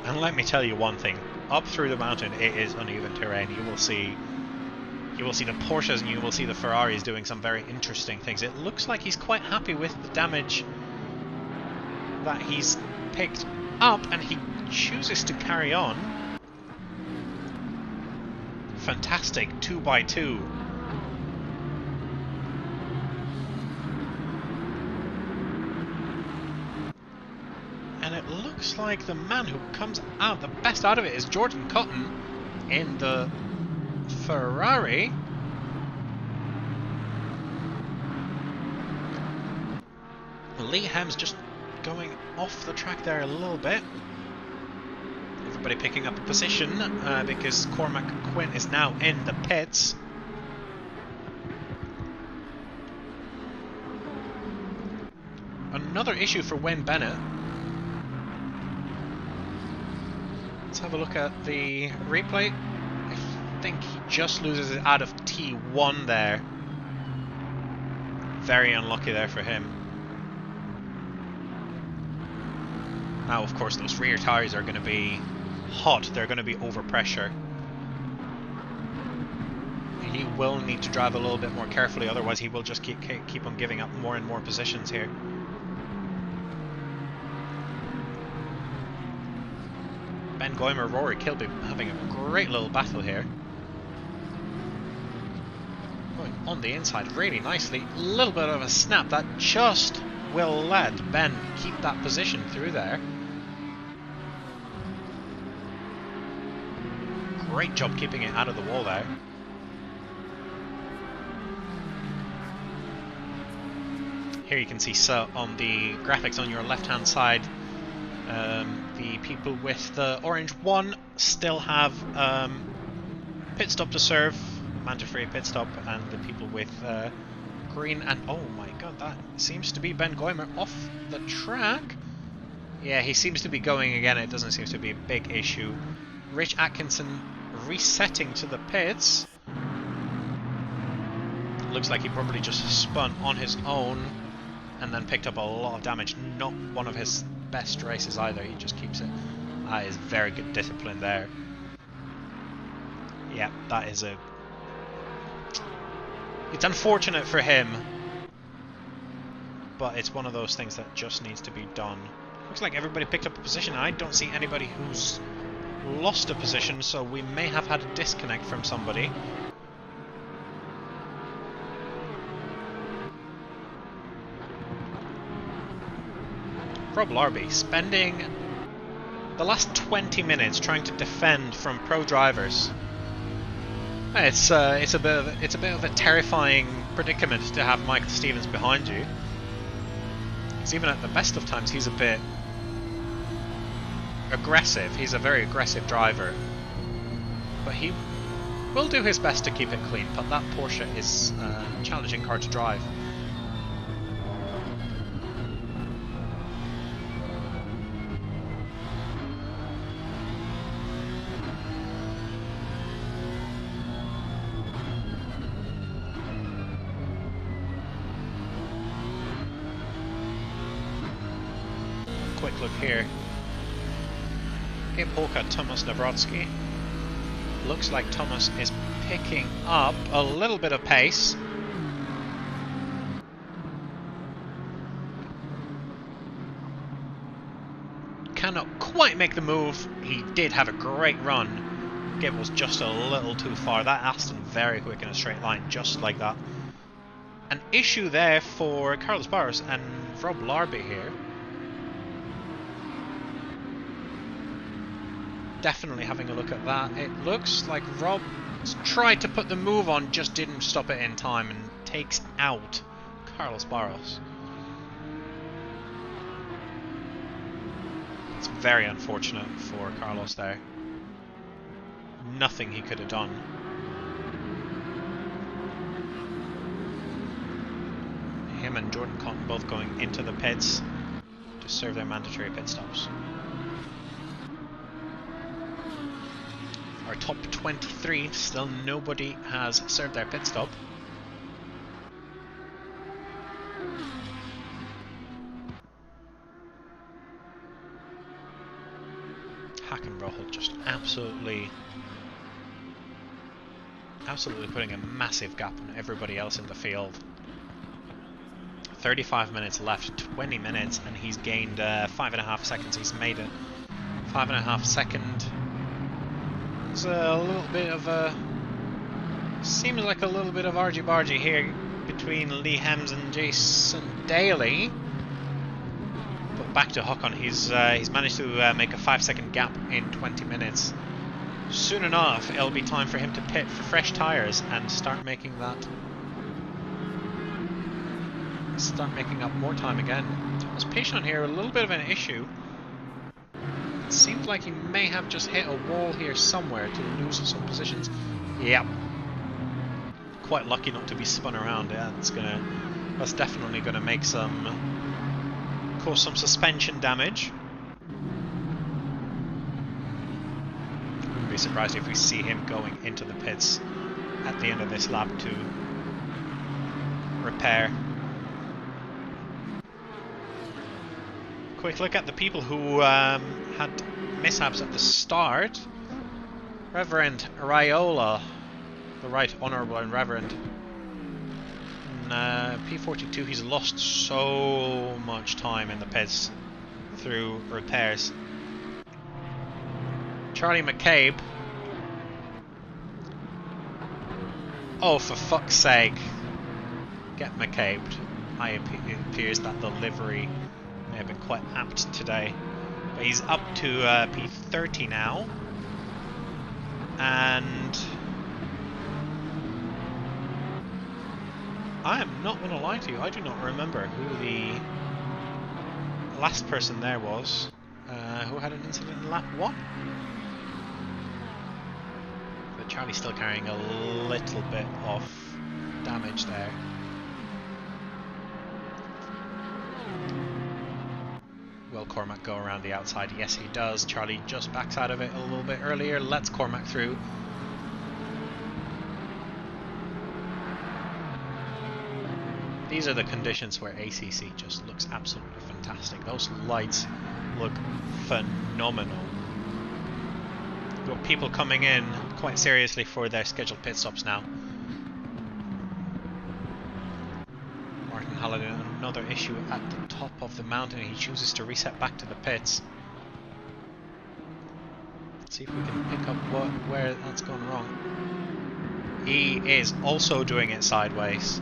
And let me tell you one thing: up through the mountain, it is uneven terrain. You will see the Porsches and you will see the Ferraris doing some very interesting things. It looks like he's quite happy with the damage that he's picked up, and he chooses to carry on. Fantastic 2x2. And it looks like the man who comes out the best out of it is Jordan Cotton in the Ferrari. Lee Hems just going off the track there a little bit. Everybody picking up a position because Cormac Quinn is now in the pits. Another issue for Wayne Bennett. Let's have a look at the replay. I think he just loses it out of T1 there. Very unlucky there for him. Now, of course, those rear tyres are going to be hot. They're going to be over pressure. he will need to drive a little bit more carefully, otherwise he will just keep on giving up more and more positions here. Ben Goymer, Rory Kilby having a great little battle here. Going on the inside really nicely. A little bit of a snap that just will let Ben keep that position through there. Great job keeping it out of the wall there. Here you can see on the graphics on your left hand side, the people with the orange one still have pit stop to serve, mandatory pit stop, and the people with green and oh my god, that seems to be Ben Goymer off the track. Yeah, he seems to be going again. It doesn't seem to be a big issue. Rich Atkinson resetting to the pits. Looks like he probably just spun on his own and then picked up a lot of damage. Not one of his best races either. He just keeps it. That is very good discipline there. Yeah, that is a... It's unfortunate for him, but it's one of those things that just needs to be done. Looks like everybody picked up a position. I don't see anybody who's lost a position, so we may have had a disconnect from somebody. Rob Larby spending the last 20 minutes trying to defend from pro drivers. It's a bit of a terrifying predicament to have Michael Stevens behind you. Because even at the best of times, he's a bit aggressive. He's a very aggressive driver, but he will do his best to keep it clean. But that Porsche is a challenging car to drive. Quick look here. Polka Thomas Nawrocki. Looks like Thomas is picking up a little bit of pace. Cannot quite make the move. He did have a great run. It was just a little too far. That Aston very quick in a straight line, just like that. An issue there for Carlos Barros and Rob Larby here. Definitely having a look at that. It looks like Rob tried to put the move on, just didn't stop it in time and takes out Carlos Barros. It's very unfortunate for Carlos there. Nothing he could have done. Him and Jordan Cotton both going into the pits to serve their mandatory pit stops. Our top 23, still nobody has served their pit stop. Hackenroth just absolutely putting a massive gap on everybody else in the field. 35 minutes left, 20 minutes, and he's gained 5.5 seconds. He's made it 5.5 second. It's a little bit of a... Seems like a little bit of argy-bargy here between Lee Hems and Jason Daly. But back to Håkon, he's managed to make a 5-second gap in 20 minutes. Soon enough, it'll be time for him to pit for fresh tyres and start making that... Start making up more time again. Thomas Pichon here, a little bit of an issue. It seems like he may have just hit a wall here somewhere to lose some positions. Yep. Quite lucky not to be spun around. Yeah, that's definitely gonna make cause some suspension damage. Wouldn't be surprised if we see him going into the pits at the end of this lap to repair. Quick look at the people who had mishaps at the start. Reverend Raiola The Right Honourable and Reverend. And P42, he's lost so much time in the pits through repairs. Charlie McCabe. Oh, for fuck's sake. Get McCabed. It appears that the livery may have been quite apt today. But he's up to P30 now. And I am not going to lie to you, I do not remember who the last person there was. Who had an incident in lap 1? But Charlie's still carrying a little bit of damage there. Will Cormac go around the outside? Yes, he does. Charlie just backs out of it a little bit earlier, lets Cormac through. These are the conditions where ACC just looks absolutely fantastic. Those lights look phenomenal. You've got people coming in quite seriously for their scheduled pit stops now. Martin Halliday, another issue at the top of the mountain. He chooses to reset back to the pits. Let's see if we can pick up where that's gone wrong. He is also doing it sideways.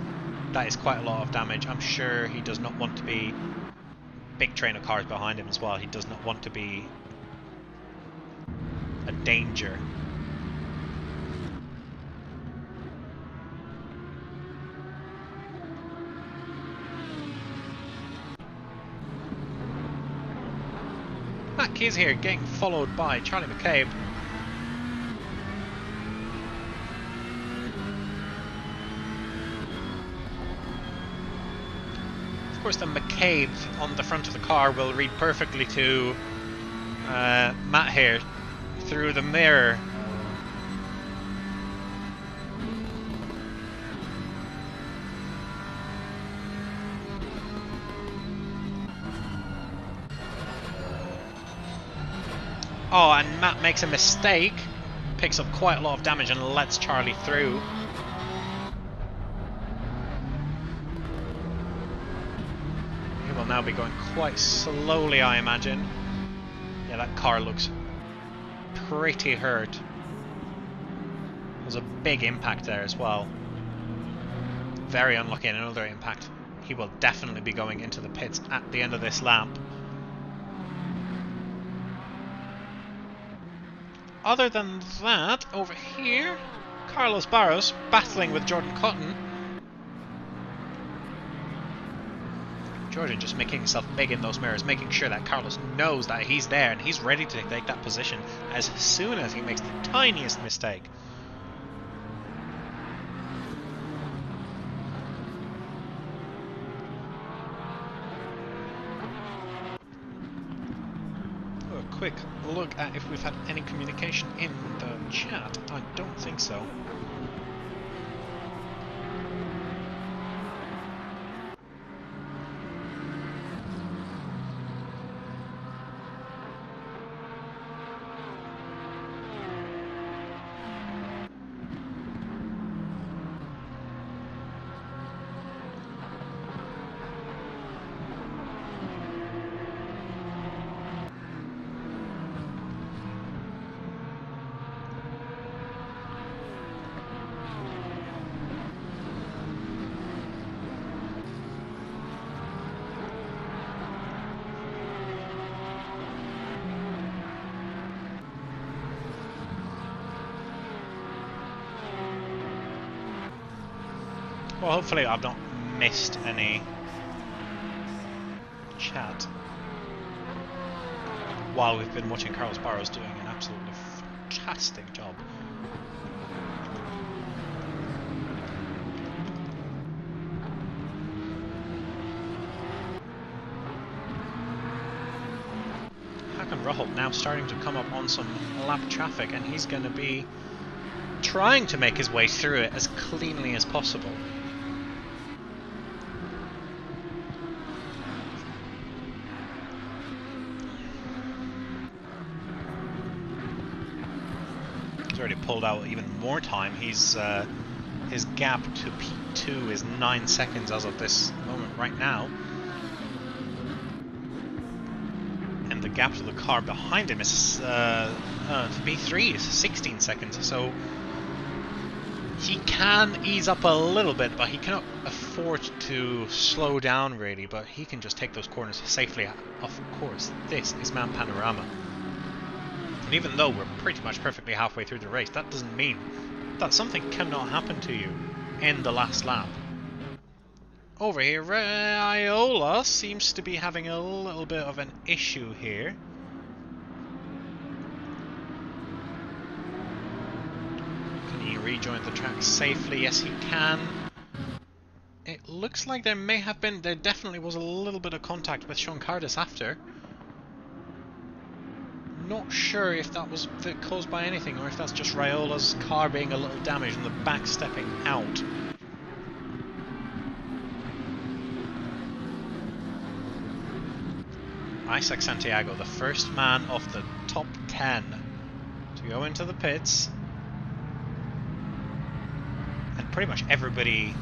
That is quite a lot of damage. I'm sure he does not want to be... Big train of cars behind him as well. He does not want to be a danger. Matt Keys here, getting followed by Charlie McCabe. Of course, the McCabe on the front of the car will read perfectly to Matt here through the mirror. Oh, and Matt makes a mistake, picks up quite a lot of damage and lets Charlie through. He will now be going quite slowly, I imagine. Yeah, that car looks pretty hurt. There's a big impact there as well. Very unlucky, and another impact. He will definitely be going into the pits at the end of this lap. Other than that, over here, Carlos Barros battling with Jordan Cotton. Jordan just making himself big in those mirrors, making sure that Carlos knows that he's there and he's ready to take that position as soon as he makes the tiniest mistake. Quick look at if we've had any communication in the chat. I don't think so. Well, hopefully I've not missed any chat while we've been watching Carlos Barros doing an absolutely fantastic job. Hakan Ruholt now starting to come up on some lap traffic, and he's going to be trying to make his way through it as cleanly as possible. He's already pulled out even more time. He's his gap to P2 is 9 seconds as of this moment right now. And the gap to the car behind him is to P3 is 16 seconds. So he can ease up a little bit, but he cannot afford to slow down really, but he can just take those corners safely. Of course, this is Man Panorama. And even though we're pretty much perfectly halfway through the race, that doesn't mean that something cannot happen to you in the last lap. Over here, Raiola seems to be having a little bit of an issue here. Can he rejoin the track safely? Yes, he can. It looks like there definitely was a little bit of contact with Sean Cardis after. Not sure if that was caused by anything or if that's just Raiola's car being a little damaged and the back stepping out. Isaac Santiago, the first man of the top 10 to go into the pits. And pretty much everybody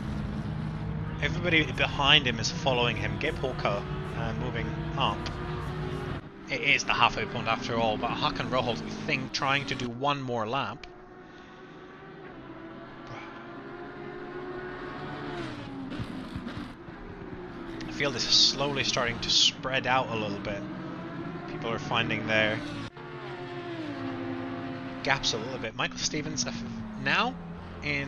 behind him is following him. Gabe Holka moving up. It is the halfway point after all, but Hakan Roholt, I think, trying to do one more lap. I feel this is slowly starting to spread out a little bit. People are finding their gaps a little bit. Michael Stevens now in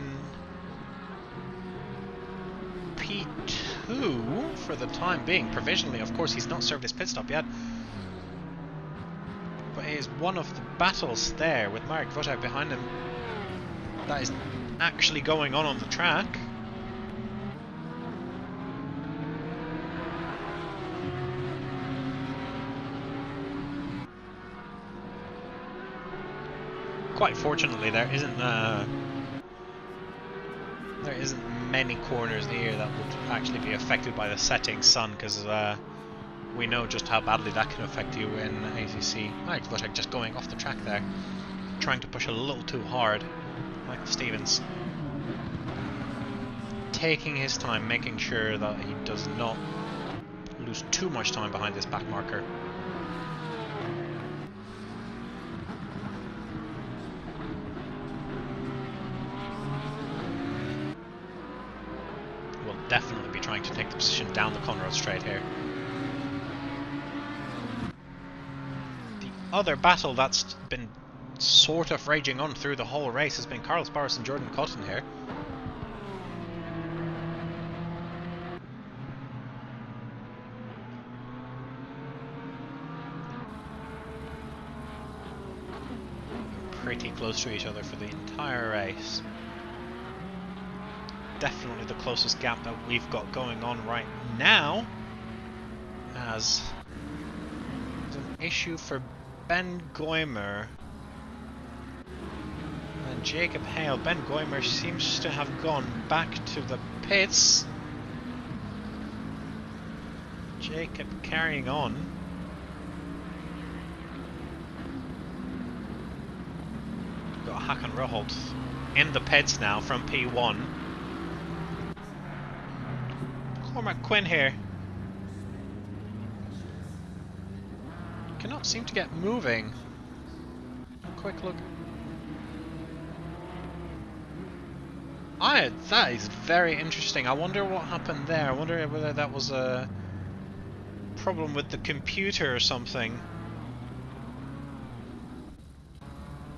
P2 for the time being, provisionally. Of course, he's not served his pit stop yet. But it is one of the battles there with Marek Wojak behind him that is actually going on the track. Quite fortunately, there isn't many corners here that would actually be affected by the setting sun, because we know just how badly that can affect you in ACC. Michael Wojak just going off the track there, trying to push a little too hard. Michael Stevens taking his time, making sure that he does not lose too much time behind this back marker. Definitely be trying to take the position down the Conrad Straight here. The other battle that's been sort of raging on through the whole race has been Carlos Barros and Jordan Cotton here. Pretty close to each other for the entire race. Definitely the closest gap that we've got going on right now, as there's an issue for Ben Goymer and Jacob Hale. Ben Goymer seems to have gone back to the pits. Jacob carrying on. Got Hakan Roholt in the pits now from P1. Cormac Quinn here. Cannot seem to get moving. Quick look. That is very interesting. I wonder what happened there. I wonder whether that was a problem with the computer or something.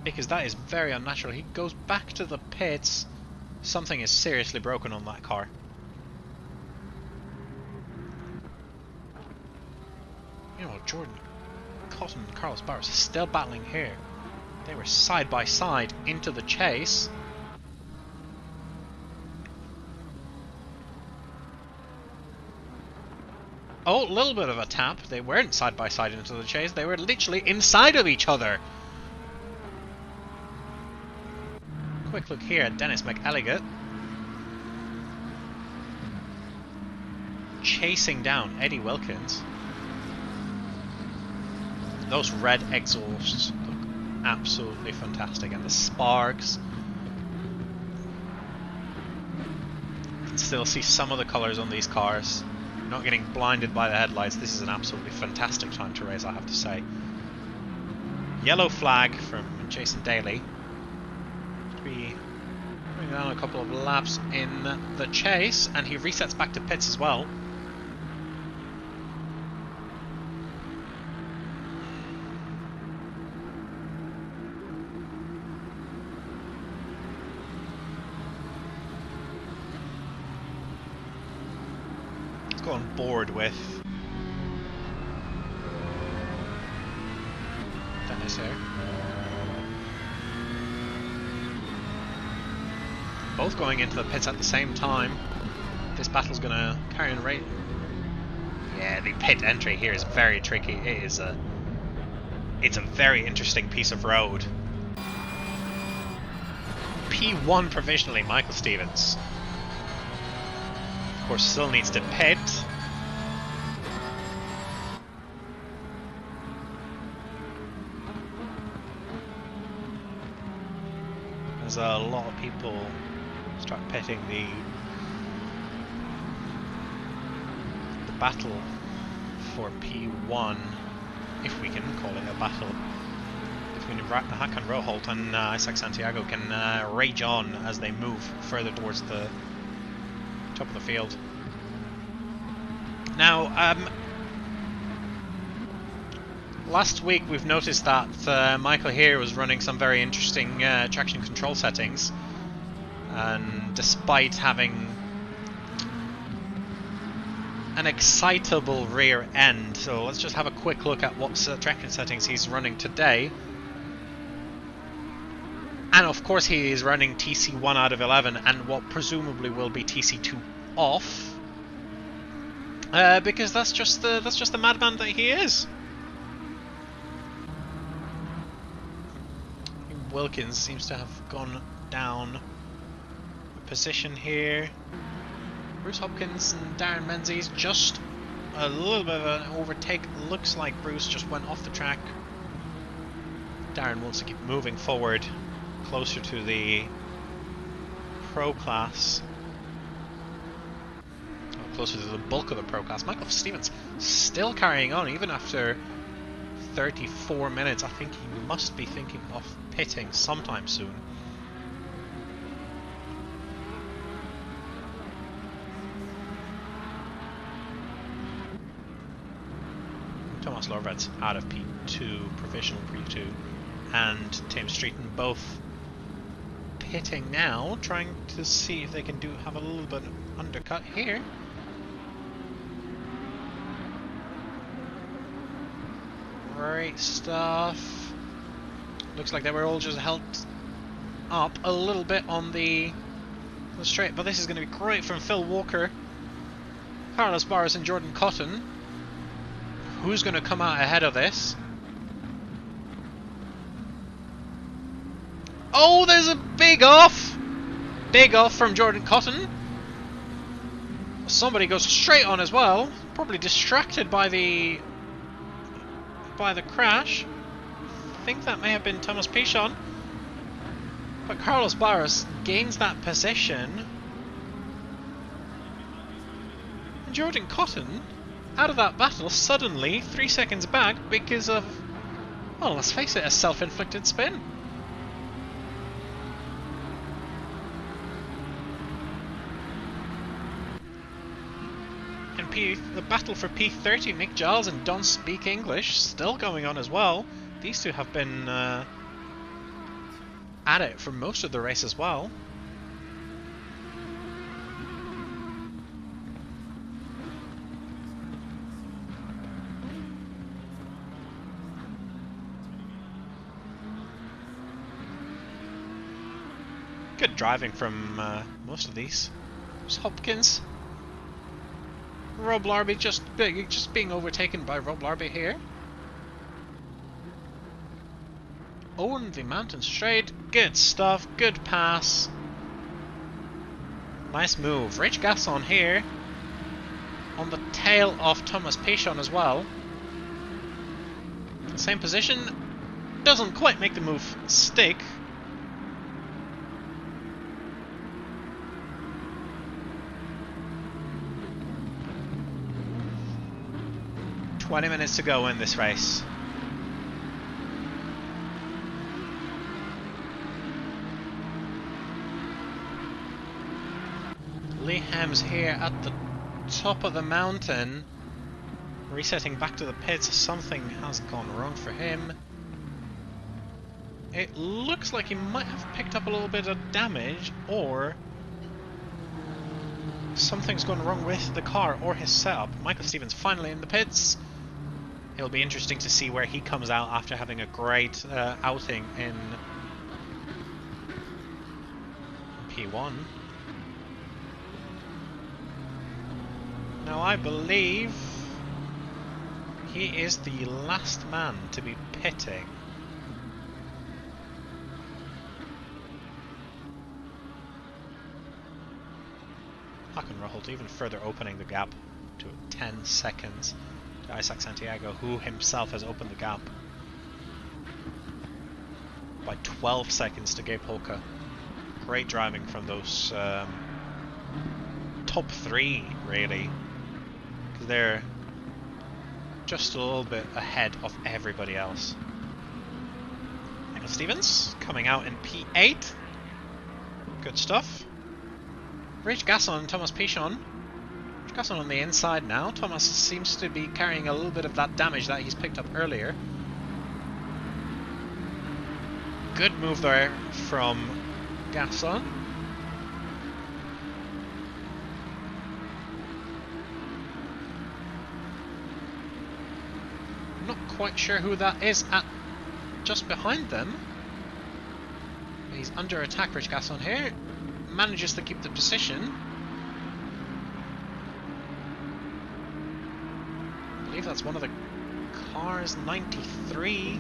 Because that is very unnatural. He goes back to the pits. Something is seriously broken on that car. You know, Jordan Cotton and Carlos Barros are still battling here. They were side by side into the chase. Oh, a little bit of a tap. They weren't side by side into the chase. They were literally inside of each other. Quick look here at Dennis McElligott. Chasing down Eddie Wilkins. Those red exhausts look absolutely fantastic. And the sparks. You can still see some of the colours on these cars. You're not getting blinded by the headlights. This is an absolutely fantastic time to race, I have to say. Yellow flag from Jason Daly. To be putting down a couple of laps in the chase, and he resets back to pits as well. Let's go on board with Dennis here. Both going into the pits at the same time. This battle's gonna carry on right. Yeah, the pit entry here is very tricky. It's a very interesting piece of road. P1 provisionally, Michael Stevens. Of course, still needs to pit. There's a lot of people start pitting the battle for P1, if we can call it a battle, between Hakan Roholt and Isaac Santiago can rage on as they move further towards the top of the field. Now, last week we've noticed that Michael here was running some very interesting traction control settings, and despite having an excitable rear end, so let's just have a quick look at what traction settings he's running today. And of course he is running TC1 out of 11 and what presumably will be TC2 off, because that's just the madman that he is. Wilkins seems to have gone down a position here. Bruce Hopkins and Darren Menzies just a little bit of an overtake. Looks like Bruce just went off the track. Darren wants to keep moving forward closer to the pro class, or closer to the bulk of the pro class. Michael Stevens still carrying on even after 34 minutes. I think he must be thinking of pitting sometime soon. Thomas Lorvet's out of P2, provisional P2, and Tim Streeton both pitting now, trying to see if they can have a little bit of undercut here. Great stuff. Looks like they were all just held up a little bit on the straight, but this is going to be great from Phil Walker, Carlos Barros and Jordan Cotton. Who's going to come out ahead of this? Oh, there's a big off! Big off from Jordan Cotton. Somebody goes straight on as well. Probably distracted by the crash. I think that may have been Thomas Pichon. But Carlos Barros gains that position. And Jordan Cotton, out of that battle, suddenly 3 seconds back because of, well, let's face it, a self-inflicted spin. And the battle for P30, Nick Giles and Don't Speak English, still going on as well. These two have been at it for most of the race as well. Good driving from most of these. There's Hopkins. Rob Larby just being overtaken by Rob Larby here. Owen the Mountain Straight. Good stuff. Good pass. Nice move. Rich Gasson here. On the tail of Thomas Pichon as well. Same position. Doesn't quite make the move stick. "20 minutes to go in this race." Leham's here at the top of the mountain, resetting back to the pits. Something has gone wrong for him. It looks like he might have picked up a little bit of damage, or something's gone wrong with the car or his setup. Michael Stevens finally in the pits. It'll be interesting to see where he comes out after having a great outing in P1. Now I believe he is the last man to be pitting. Hakan Roholt even further opening the gap to 10 seconds to Isaac Santiago, who himself has opened the gap by 12 seconds to Gabe Holka. Great driving from those top three, really, because they're just a little bit ahead of everybody else. Michael Stevens coming out in P8. Good stuff. Rich Gasson and Thomas Pichon. Rich Gasson on the inside now. Thomas seems to be carrying a little bit of that damage that he's picked up earlier. Good move there from Gasson. Not quite sure who that is at just behind them. He's under attack, Rich Gasson here. Manages to keep the position. I believe that's one of the cars, 93.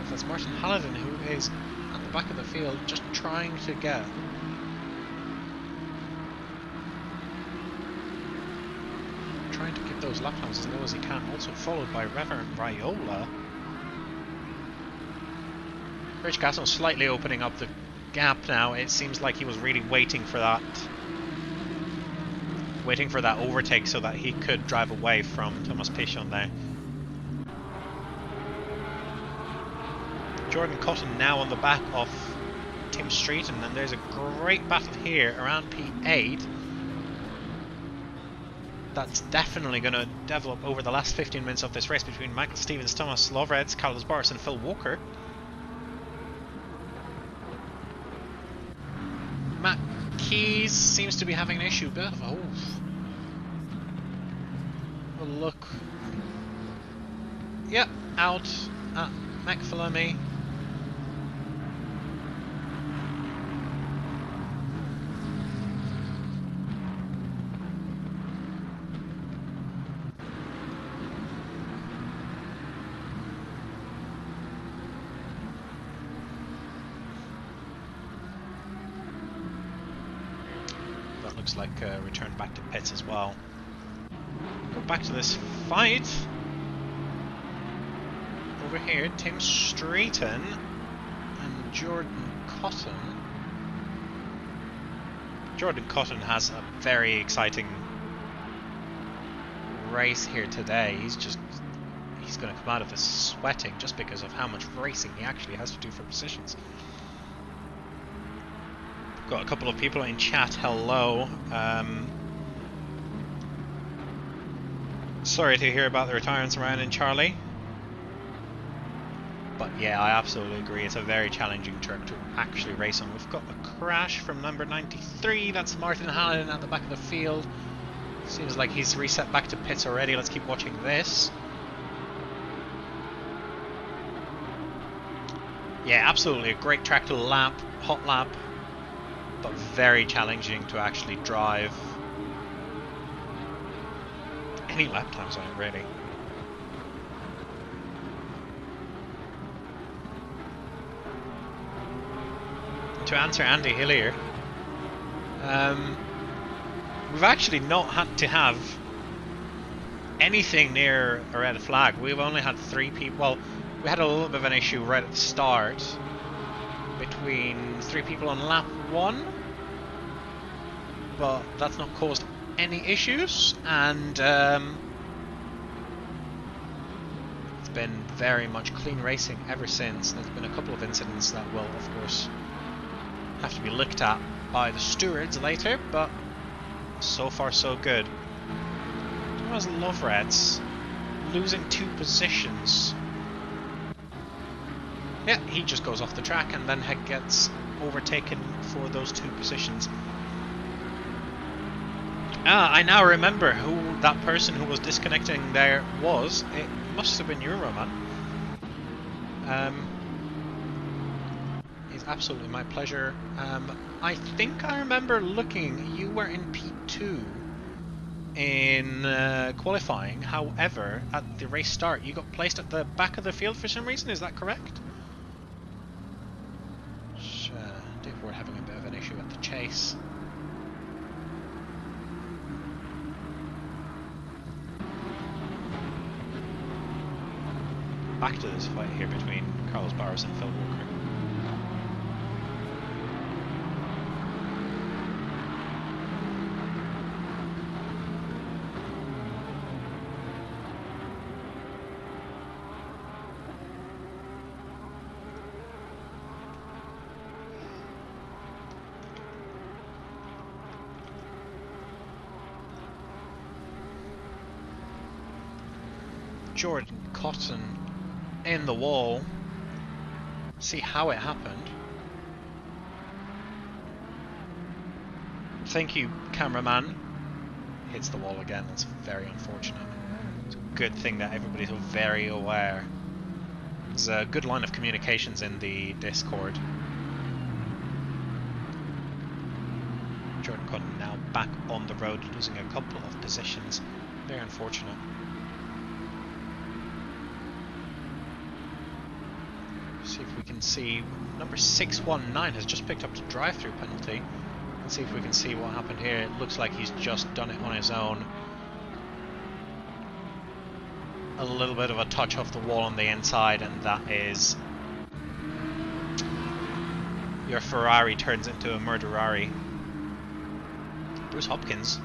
If that's Martin Halliday, who is at the back of the field just trying to get those lap times as low as he can, also followed by Reverend Raiola. Rich Gasson slightly opening up the gap now. It seems like he was really waiting for that overtake so that he could drive away from Thomas Pichon there. Jordan Cotton now on the back of Tim Streeton, and there's a great battle here around P8 that's definitely going to develop over the last 15 minutes of this race between Michael Stevens, Thomas Lovreds, Carlos Boris and Phil Walker. Matt Keys seems to be having an issue. Bit of a look. Yep, out at McPhillamy. Looks like a return back to pits as well. Go back to this fight. Over here, Tim Streeton and Jordan Cotton. Jordan Cotton has a very exciting race here today. He's going to come out of this sweating just because of how much racing he actually has to do for positions. Got a couple of people in chat. Hello. Sorry to hear about the retirements of Ryan and Charlie. But yeah, I absolutely agree. It's a very challenging track to actually race on. We've got a crash from number 93. That's Martin Hallinan at the back of the field. Seems like he's reset back to pits already. Let's keep watching this. Yeah, absolutely. A great track to lap. Hot lap. But very challenging to actually drive any lap times on it, really. To answer Andy Hillier, we've actually not had to have anything near a red flag. We've only had 3 people. Well, we had a little bit of an issue right at the start between 3 people on lap 1, but that's not caused any issues, and it's been very much clean racing ever since. There's been a couple of incidents that will, of course, have to be looked at by the stewards later, but so far so good. Thomas Lovreds losing 2 positions. Yeah, he just goes off the track and then gets overtaken for those 2 positions. Ah, I now remember who that person who was disconnecting there was. It must have been Euroman. It's absolutely my pleasure. I think I remember looking, you were in P2 in qualifying. However, at the race start, you got placed at the back of the field for some reason. Is that correct? Dave Ward having a bit of an issue at the chase. Back to this fight here between Carlos Barros and Phil Walker. Jordan Cotton in the wall. See how it happened. Thank you, cameraman. Hits the wall again. That's very unfortunate. It's a good thing that everybody's very aware. There's a good line of communications in the Discord. Jordan Cotton now back on the road, losing a couple of positions. Very unfortunate. See if we can see. Number 619 has just picked up the drive-through penalty. Let's see if we can see what happened here. It looks like he's just done it on his own. A little bit of a touch off the wall on the inside, and that is... your Ferrari turns into a Murderari. Bruce Hopkins.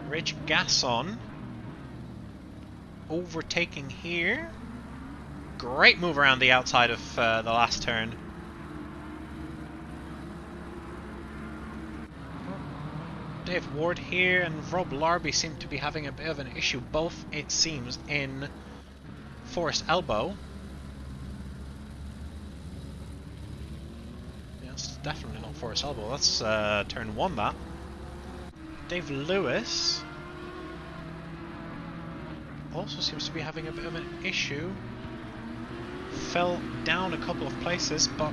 Rich Gasson. Overtaking here. Great move around the outside of the last turn. Dave Ward here and Rob Larby seem to be having a bit of an issue, both it seems in Forest Elbow. Yeah, it's definitely not Forest Elbow, that's turn 1 that. Dave Lewis also seems to be having a bit of an issue. Fell down a couple of places, but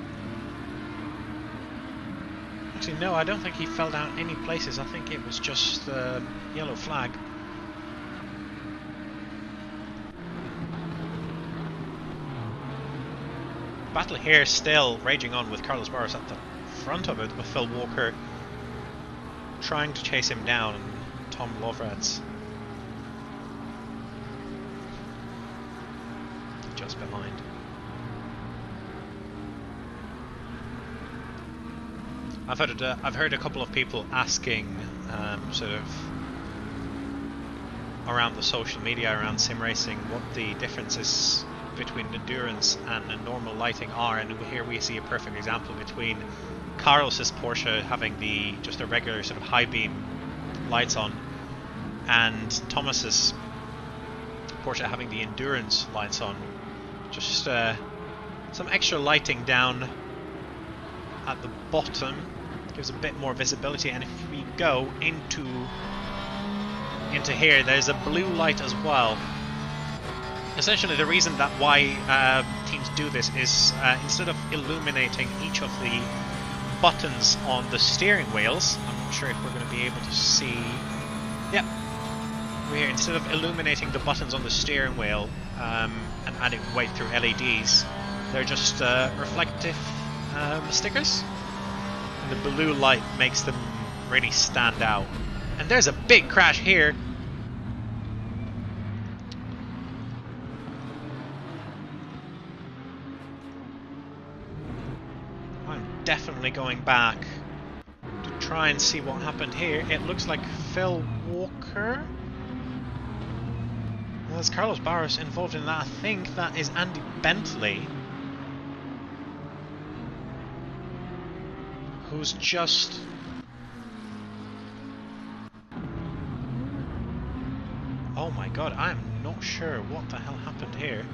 actually no, I don't think he fell down any places. I think it was just the yellow flag. Battle here still raging on with Carlos Barros at the front of it, with Phil Walker trying to chase him down, and Tom Lovreds just behind. I've heard a couple of people asking, sort of around the social media around sim racing, what the differences between endurance and normal lighting are, and here we see a perfect example between Carlos's Porsche having just a regular sort of high beam lights on, and Thomas's Porsche having the endurance lights on. Just some extra lighting down at the bottom gives a bit more visibility, and if we go into here, there's a blue light as well. Essentially, the reason that why teams do this is instead of illuminating each of the buttons on the steering wheels, I'm not sure if we're going to be able to see. Yep, we're instead of illuminating the buttons on the steering wheel and adding weight through LEDs, they're just reflective stickers. And the blue light makes them really stand out. And there's a big crash here. definitely going back to try and see what happened here. It looks like Phil Walker. Well, there's Carlos Barros involved in that. I think that is Andy Bentley, who's just... Oh my god, I'm not sure what the hell happened here.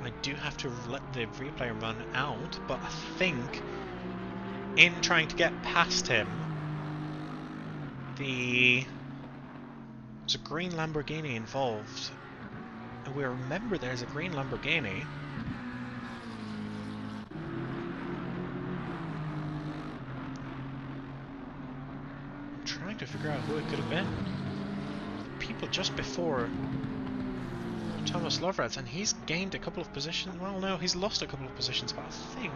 I do have to let the replay run out, but I think in trying to get past him, there's a green Lamborghini involved. And we remember there's a green Lamborghini. I'm trying to figure out who it could have been. People just before Thomas Lovrats, and he's gained a couple of positions. Well, no, he's lost a couple of positions, but I think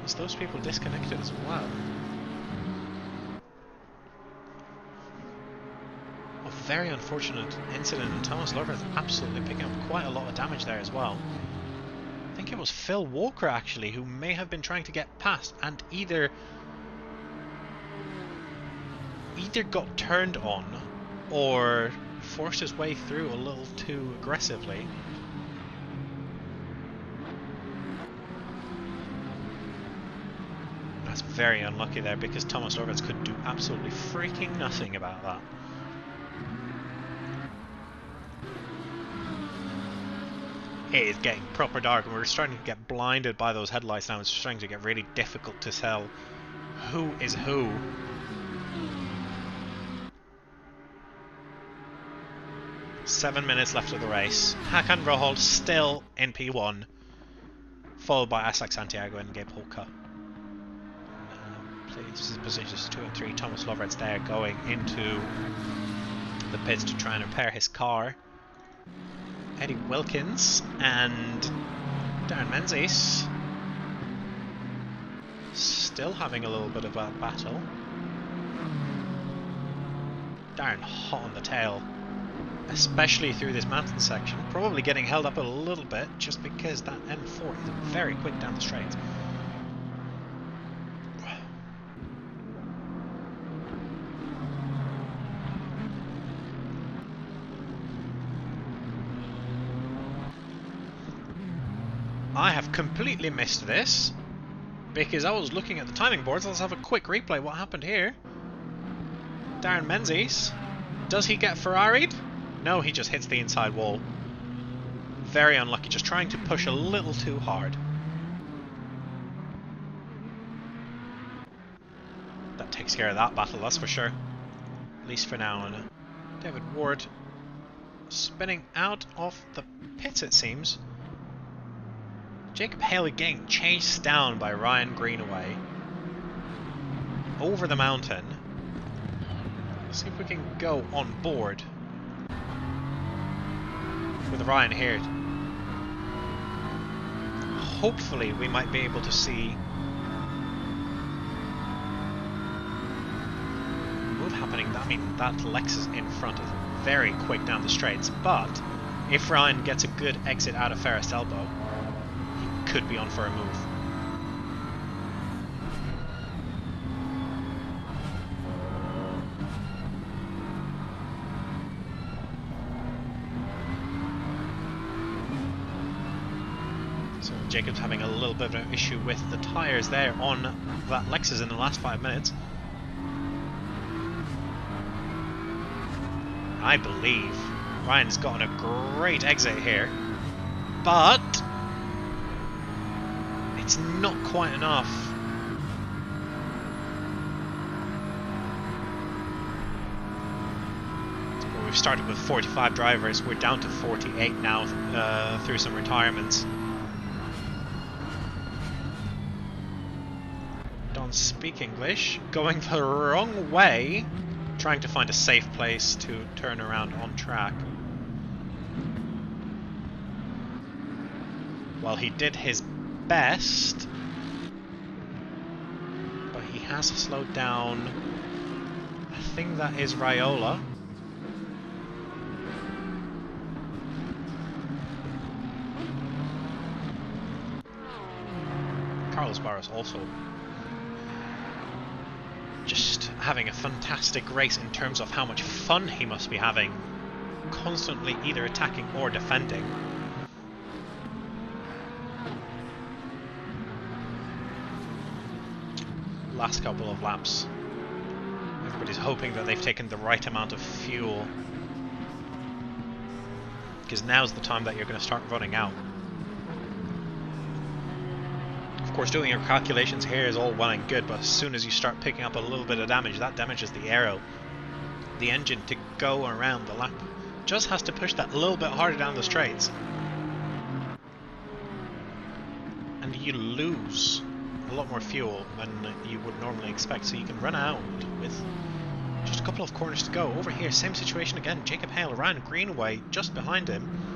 as those people disconnected as well. A very unfortunate incident, and Thomas Lovrats absolutely picking up quite a lot of damage there as well. I think it was Phil Walker actually who may have been trying to get past and either got turned on or forced his way through a little too aggressively. That's very unlucky there because Thomas Lovrats could do absolutely freaking nothing about that. It is getting proper dark and we're starting to get blinded by those headlights now. It's starting to get really difficult to tell who is who. Seven minutes left of the race. Hakan Roholt still in P1, followed by Aslak Santiago and Gabe Holka. This is positions 2 and 3. Thomas Lovrats there going into the pits to try and repair his car. Eddie Wilkins and Darren Menzies still having a little bit of a battle. Darren hot on the tail, especially through this mountain section, probably getting held up a little bit just because that M4 is very quick down the straight. I have completely missed this because I was looking at the timing boards. Let's have a quick replay. What happened here? Darren Menzies, does he get Ferrari'd? No, he just hits the inside wall. Very unlucky, just trying to push a little too hard. That takes care of that battle, that's for sure. At least for now. And David Ward spinning out of the pits, it seems. Jacob Haley getting chased down by Ryan Greenaway over the mountain. Let's see if we can go on board with Ryan here. Hopefully we might be able to see a move happening. I mean, that Lexus in front is very quick down the straights, but if Ryan gets a good exit out of Ferris Elbow, he could be on for a move. Jacob's having a little bit of an issue with the tyres there on that Lexus in the last 5 minutes. I believe Ryan's gotten a great exit here, but it's not quite enough. So we've started with 45 drivers, we're down to 48 now through some retirements. Speak English, going the wrong way, trying to find a safe place to turn around on track. Well, he did his best, but he has slowed down. I think that is Raiola. Carlos Barros also just having a fantastic race in terms of how much fun he must be having, constantly either attacking or defending. Last couple of laps, everybody's hoping that they've taken the right amount of fuel, because now's the time that you're going to start running out. Of course, doing your calculations here is all well and good, but as soon as you start picking up a little bit of damage, that damages the aero. The engine, to go around the lap, just has to push that a little bit harder down the straights. And you lose a lot more fuel than you would normally expect, so you can run out with just a couple of corners to go. Over here, same situation again. Jacob Hale, Ryan Greenaway just behind him.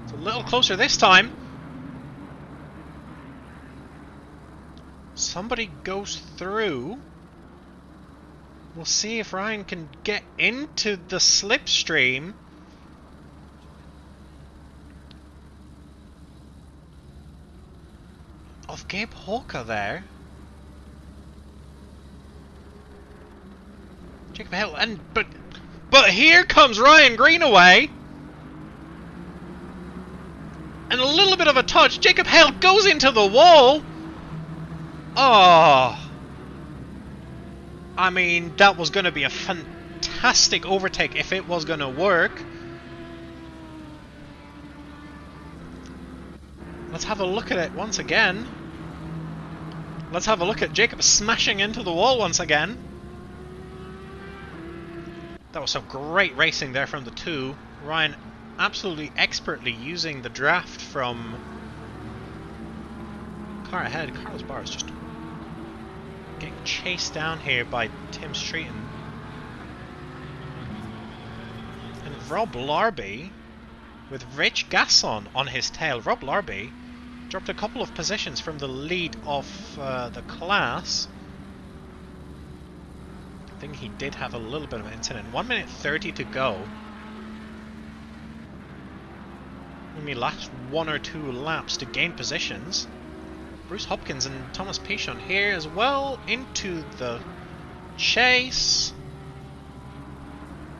It's a little closer this time. Somebody goes through. We'll see if Ryan can get into the slipstream. Of Gabe Hawker there. Jacob Hill, and but here comes Ryan Greenaway. And a little bit of a touch. Jacob Hale goes into the wall. Oh, I mean, that was going to be a fantastic overtake if it was going to work. Let's have a look at it once again. Let's have a look at Jacob smashing into the wall once again. That was some great racing there from the two. Ryan absolutely expertly using the draft from car ahead. Carlos Barros just getting chased down here by Tim Streeton. And Rob Larby with Rich Gasson on his tail. Rob Larby dropped a couple of positions from the lead of the class. I think he did have a little bit of an incident. 1 minute 30 to go. Only last one or two laps to gain positions. Bruce Hopkins and Thomas Pichon here as well into the chase.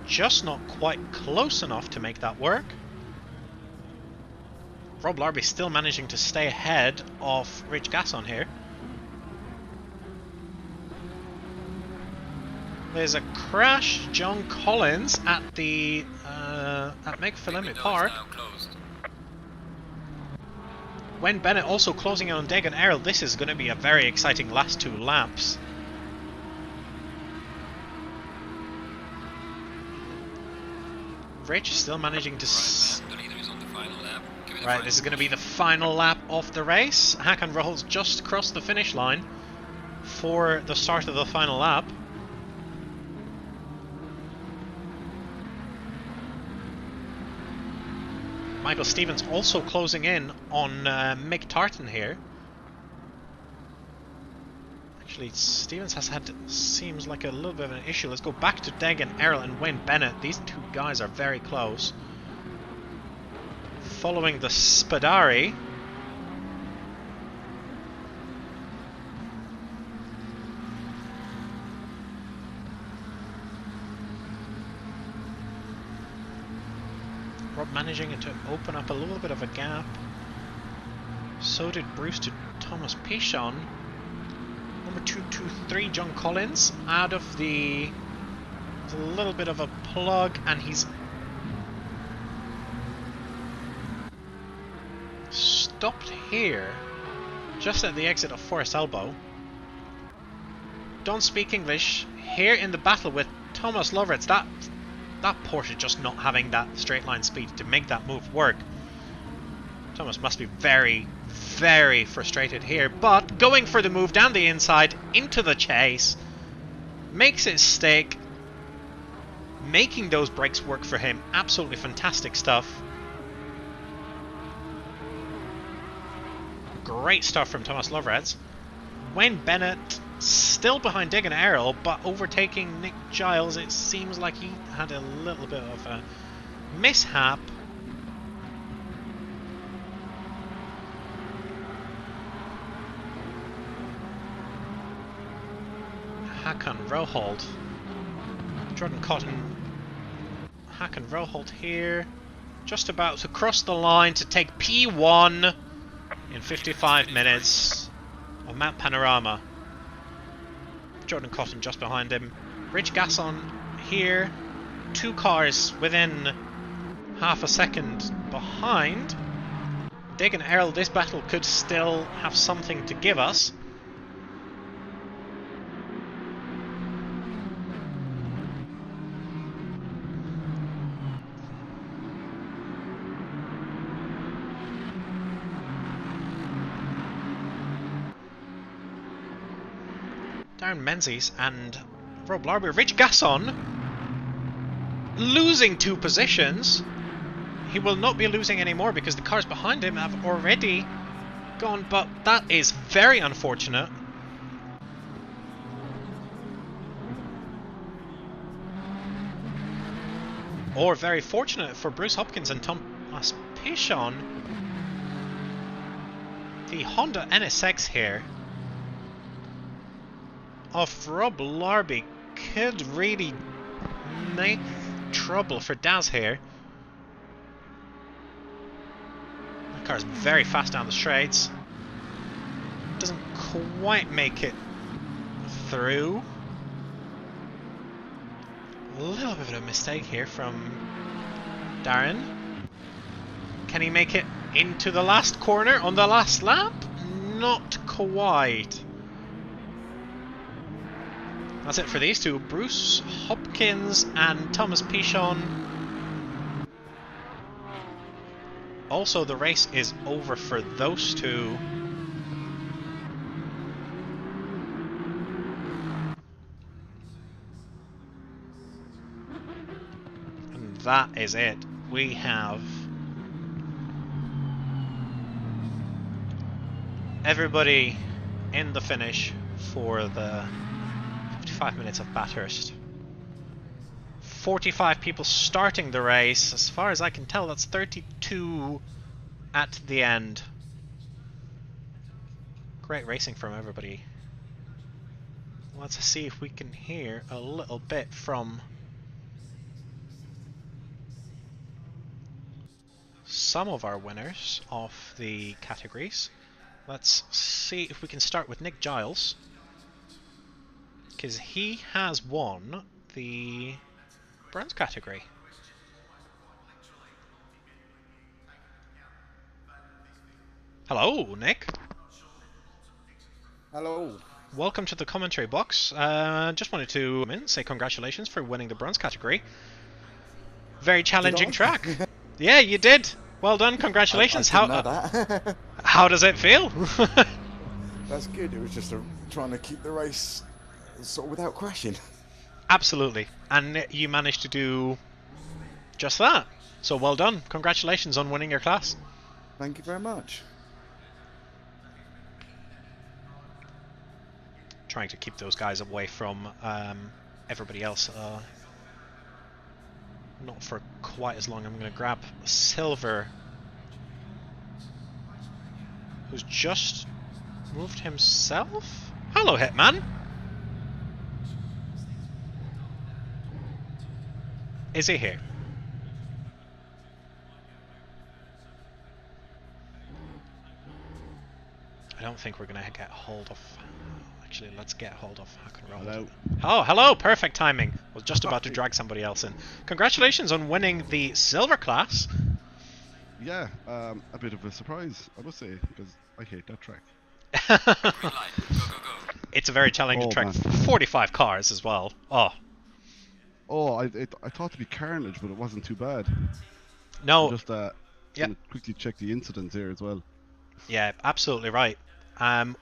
Just not quite close enough to make that work. Rob Larby still managing to stay ahead of Rich Gasson here. There's a crash. John Collins at the at McPhillip Park. Wayne Bennett also closing in on Dagan Errol. This is going to be a very exciting last two laps. Rich still managing to... Right, this is going to be the final lap of the race. Hakan Ruggles just crossed the finish line for the start of the final lap. Michael Stevens also closing in on Mick Tartan here. Actually, Stevens has had, seems like a little bit of an issue. Let's go back to Dagan Errol and Wayne Bennett. These two guys are very close. Following the Spadari. Rob managing to open up a little bit of a gap. So did Bruce to Thomas Pichon. Number 223, John Collins, out of the... There's a little bit of a plug, and he's stopped here, just at the exit of Forest Elbow. Don't speak English. Here in the battle with Thomas Loveritz, that Porsche just not having that straight line speed to make that move work. Thomas must be very, very frustrated here, but going for the move down the inside into the chase makes it stick, making those brakes work for him. Absolutely fantastic stuff. Great stuff from Thomas Lovreds. Wayne Bennett still behind Dig and Errol, but overtaking Nick Giles. It seems like he had a little bit of a mishap. Hakan Roholt. Jordan Cotton. Hakan Roholt here. Just about to cross the line to take P1 in 55 minutes on Mount Panorama. Jordan Cotton just behind him. Rich Gasson here. 2 cars within half a second behind. Dig and Earl, this battle could still have something to give us. Darren Menzies and Rob Larby. Rich Gasson losing 2 positions. He will not be losing anymore because the cars behind him have already gone, but that is very unfortunate. Or very fortunate for Bruce Hopkins and Thomas Pichon. The Honda NSX here of Rob Larby could really make trouble for Daz here. The car's very fast down the straights. Doesn't quite make it through. A little bit of a mistake here from Darren. Can he make it into the last corner on the last lap? Not quite. That's it for these two. Bruce Hopkins and Thomas Pichon. Also, the race is over for those two. And that is it. We have everybody in the finish for the 55 minutes of Bathurst. 45 people starting the race. As far as I can tell, that's 32 at the end. Great racing from everybody. Let's see if we can hear a little bit from some of our winners of the categories. Let's see if we can start with Nick Giles, because he has won the bronze category. Hello, Nick. Hello. Welcome to the commentary box. Just wanted to say congratulations for winning the bronze category. Very challenging track. Yeah, you did. Well done. Congratulations. I didn't know that. How does it feel? That's good. It was just trying to keep the race sort of without crashing. Absolutely. And you managed to do just that. So well done. Congratulations on winning your class. Thank you very much. Trying to keep those guys away from everybody else. Not for quite as long. I'm going to grab Silver, who's just moved himself. Hello, Hitman. Is he here? I don't think we're going to get hold of... Actually, let's get hold of Hakan Roll. Hello. Oh, hello! Perfect timing. I was just about to drag somebody else in. Congratulations on winning the silver class. Yeah, a bit of a surprise, I must say, because I hate that track. Green light. Go, go, go. It's a very challenging Oh, track. man. 45 cars as well. Oh. Oh, I thought it'd be carnage, but it wasn't too bad. No. Just Yep. gonna quickly check the incidents here as well. Yeah, absolutely right.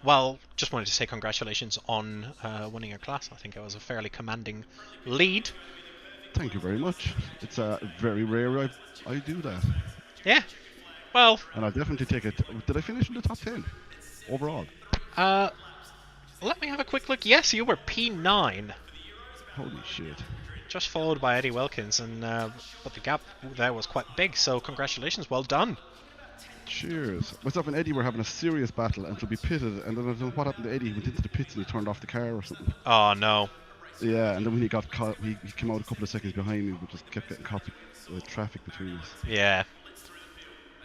Well, just wanted to say congratulations on winning your class. I think it was a fairly commanding lead. Thank you very much. It's very rare I do that. Yeah. Well, And I'll definitely take it. Did I finish in the top 10? overall? Let me have a quick look. Yes, you were P9. Holy shit. Just followed by Eddie Wilkins, and but the gap there was quite big, so congratulations, well done. Cheers. Myself and Eddie were having a serious battle until we pitted, and then I don't know what happened to Eddie. He went into the pits and he turned off the car or something. Oh no. Yeah, and then when he got caught, he came out a couple of seconds behind me, but just kept getting caught with traffic between us. Yeah.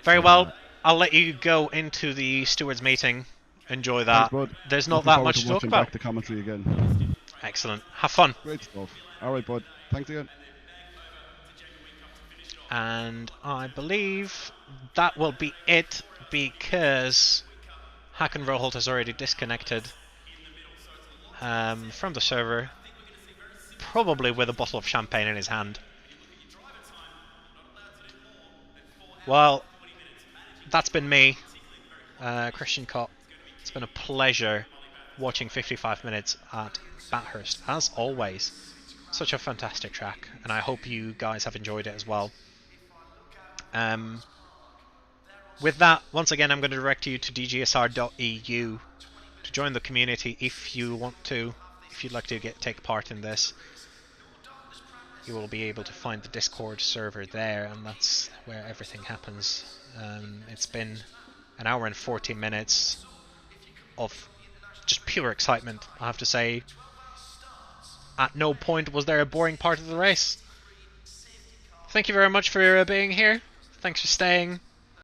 Very well. I'll let you go into the stewards meeting. Enjoy that. Thanks, bud. There's not Looking that forward much to talk watching about. Back the commentary again. Excellent. Have fun. Great stuff. All right, bud. Thanks again. And I believe that will be it, because Hakan Roholt has already disconnected from the server, probably with a bottle of champagne in his hand. Well, that's been me, Christian Cott. It's been a pleasure watching 55 minutes at Bathurst, as always. Such a fantastic track, and I hope you guys have enjoyed it as well. With that, once again, I'm going to direct you to dgsr.eu to join the community if you want to, if you'd like to take part in this. You will be able to find the Discord server there, and that's where everything happens. It's been an hour and 40 minutes of just pure excitement, I have to say. At no point was there a boring part of the race. Thank you very much for being here. Thanks for staying.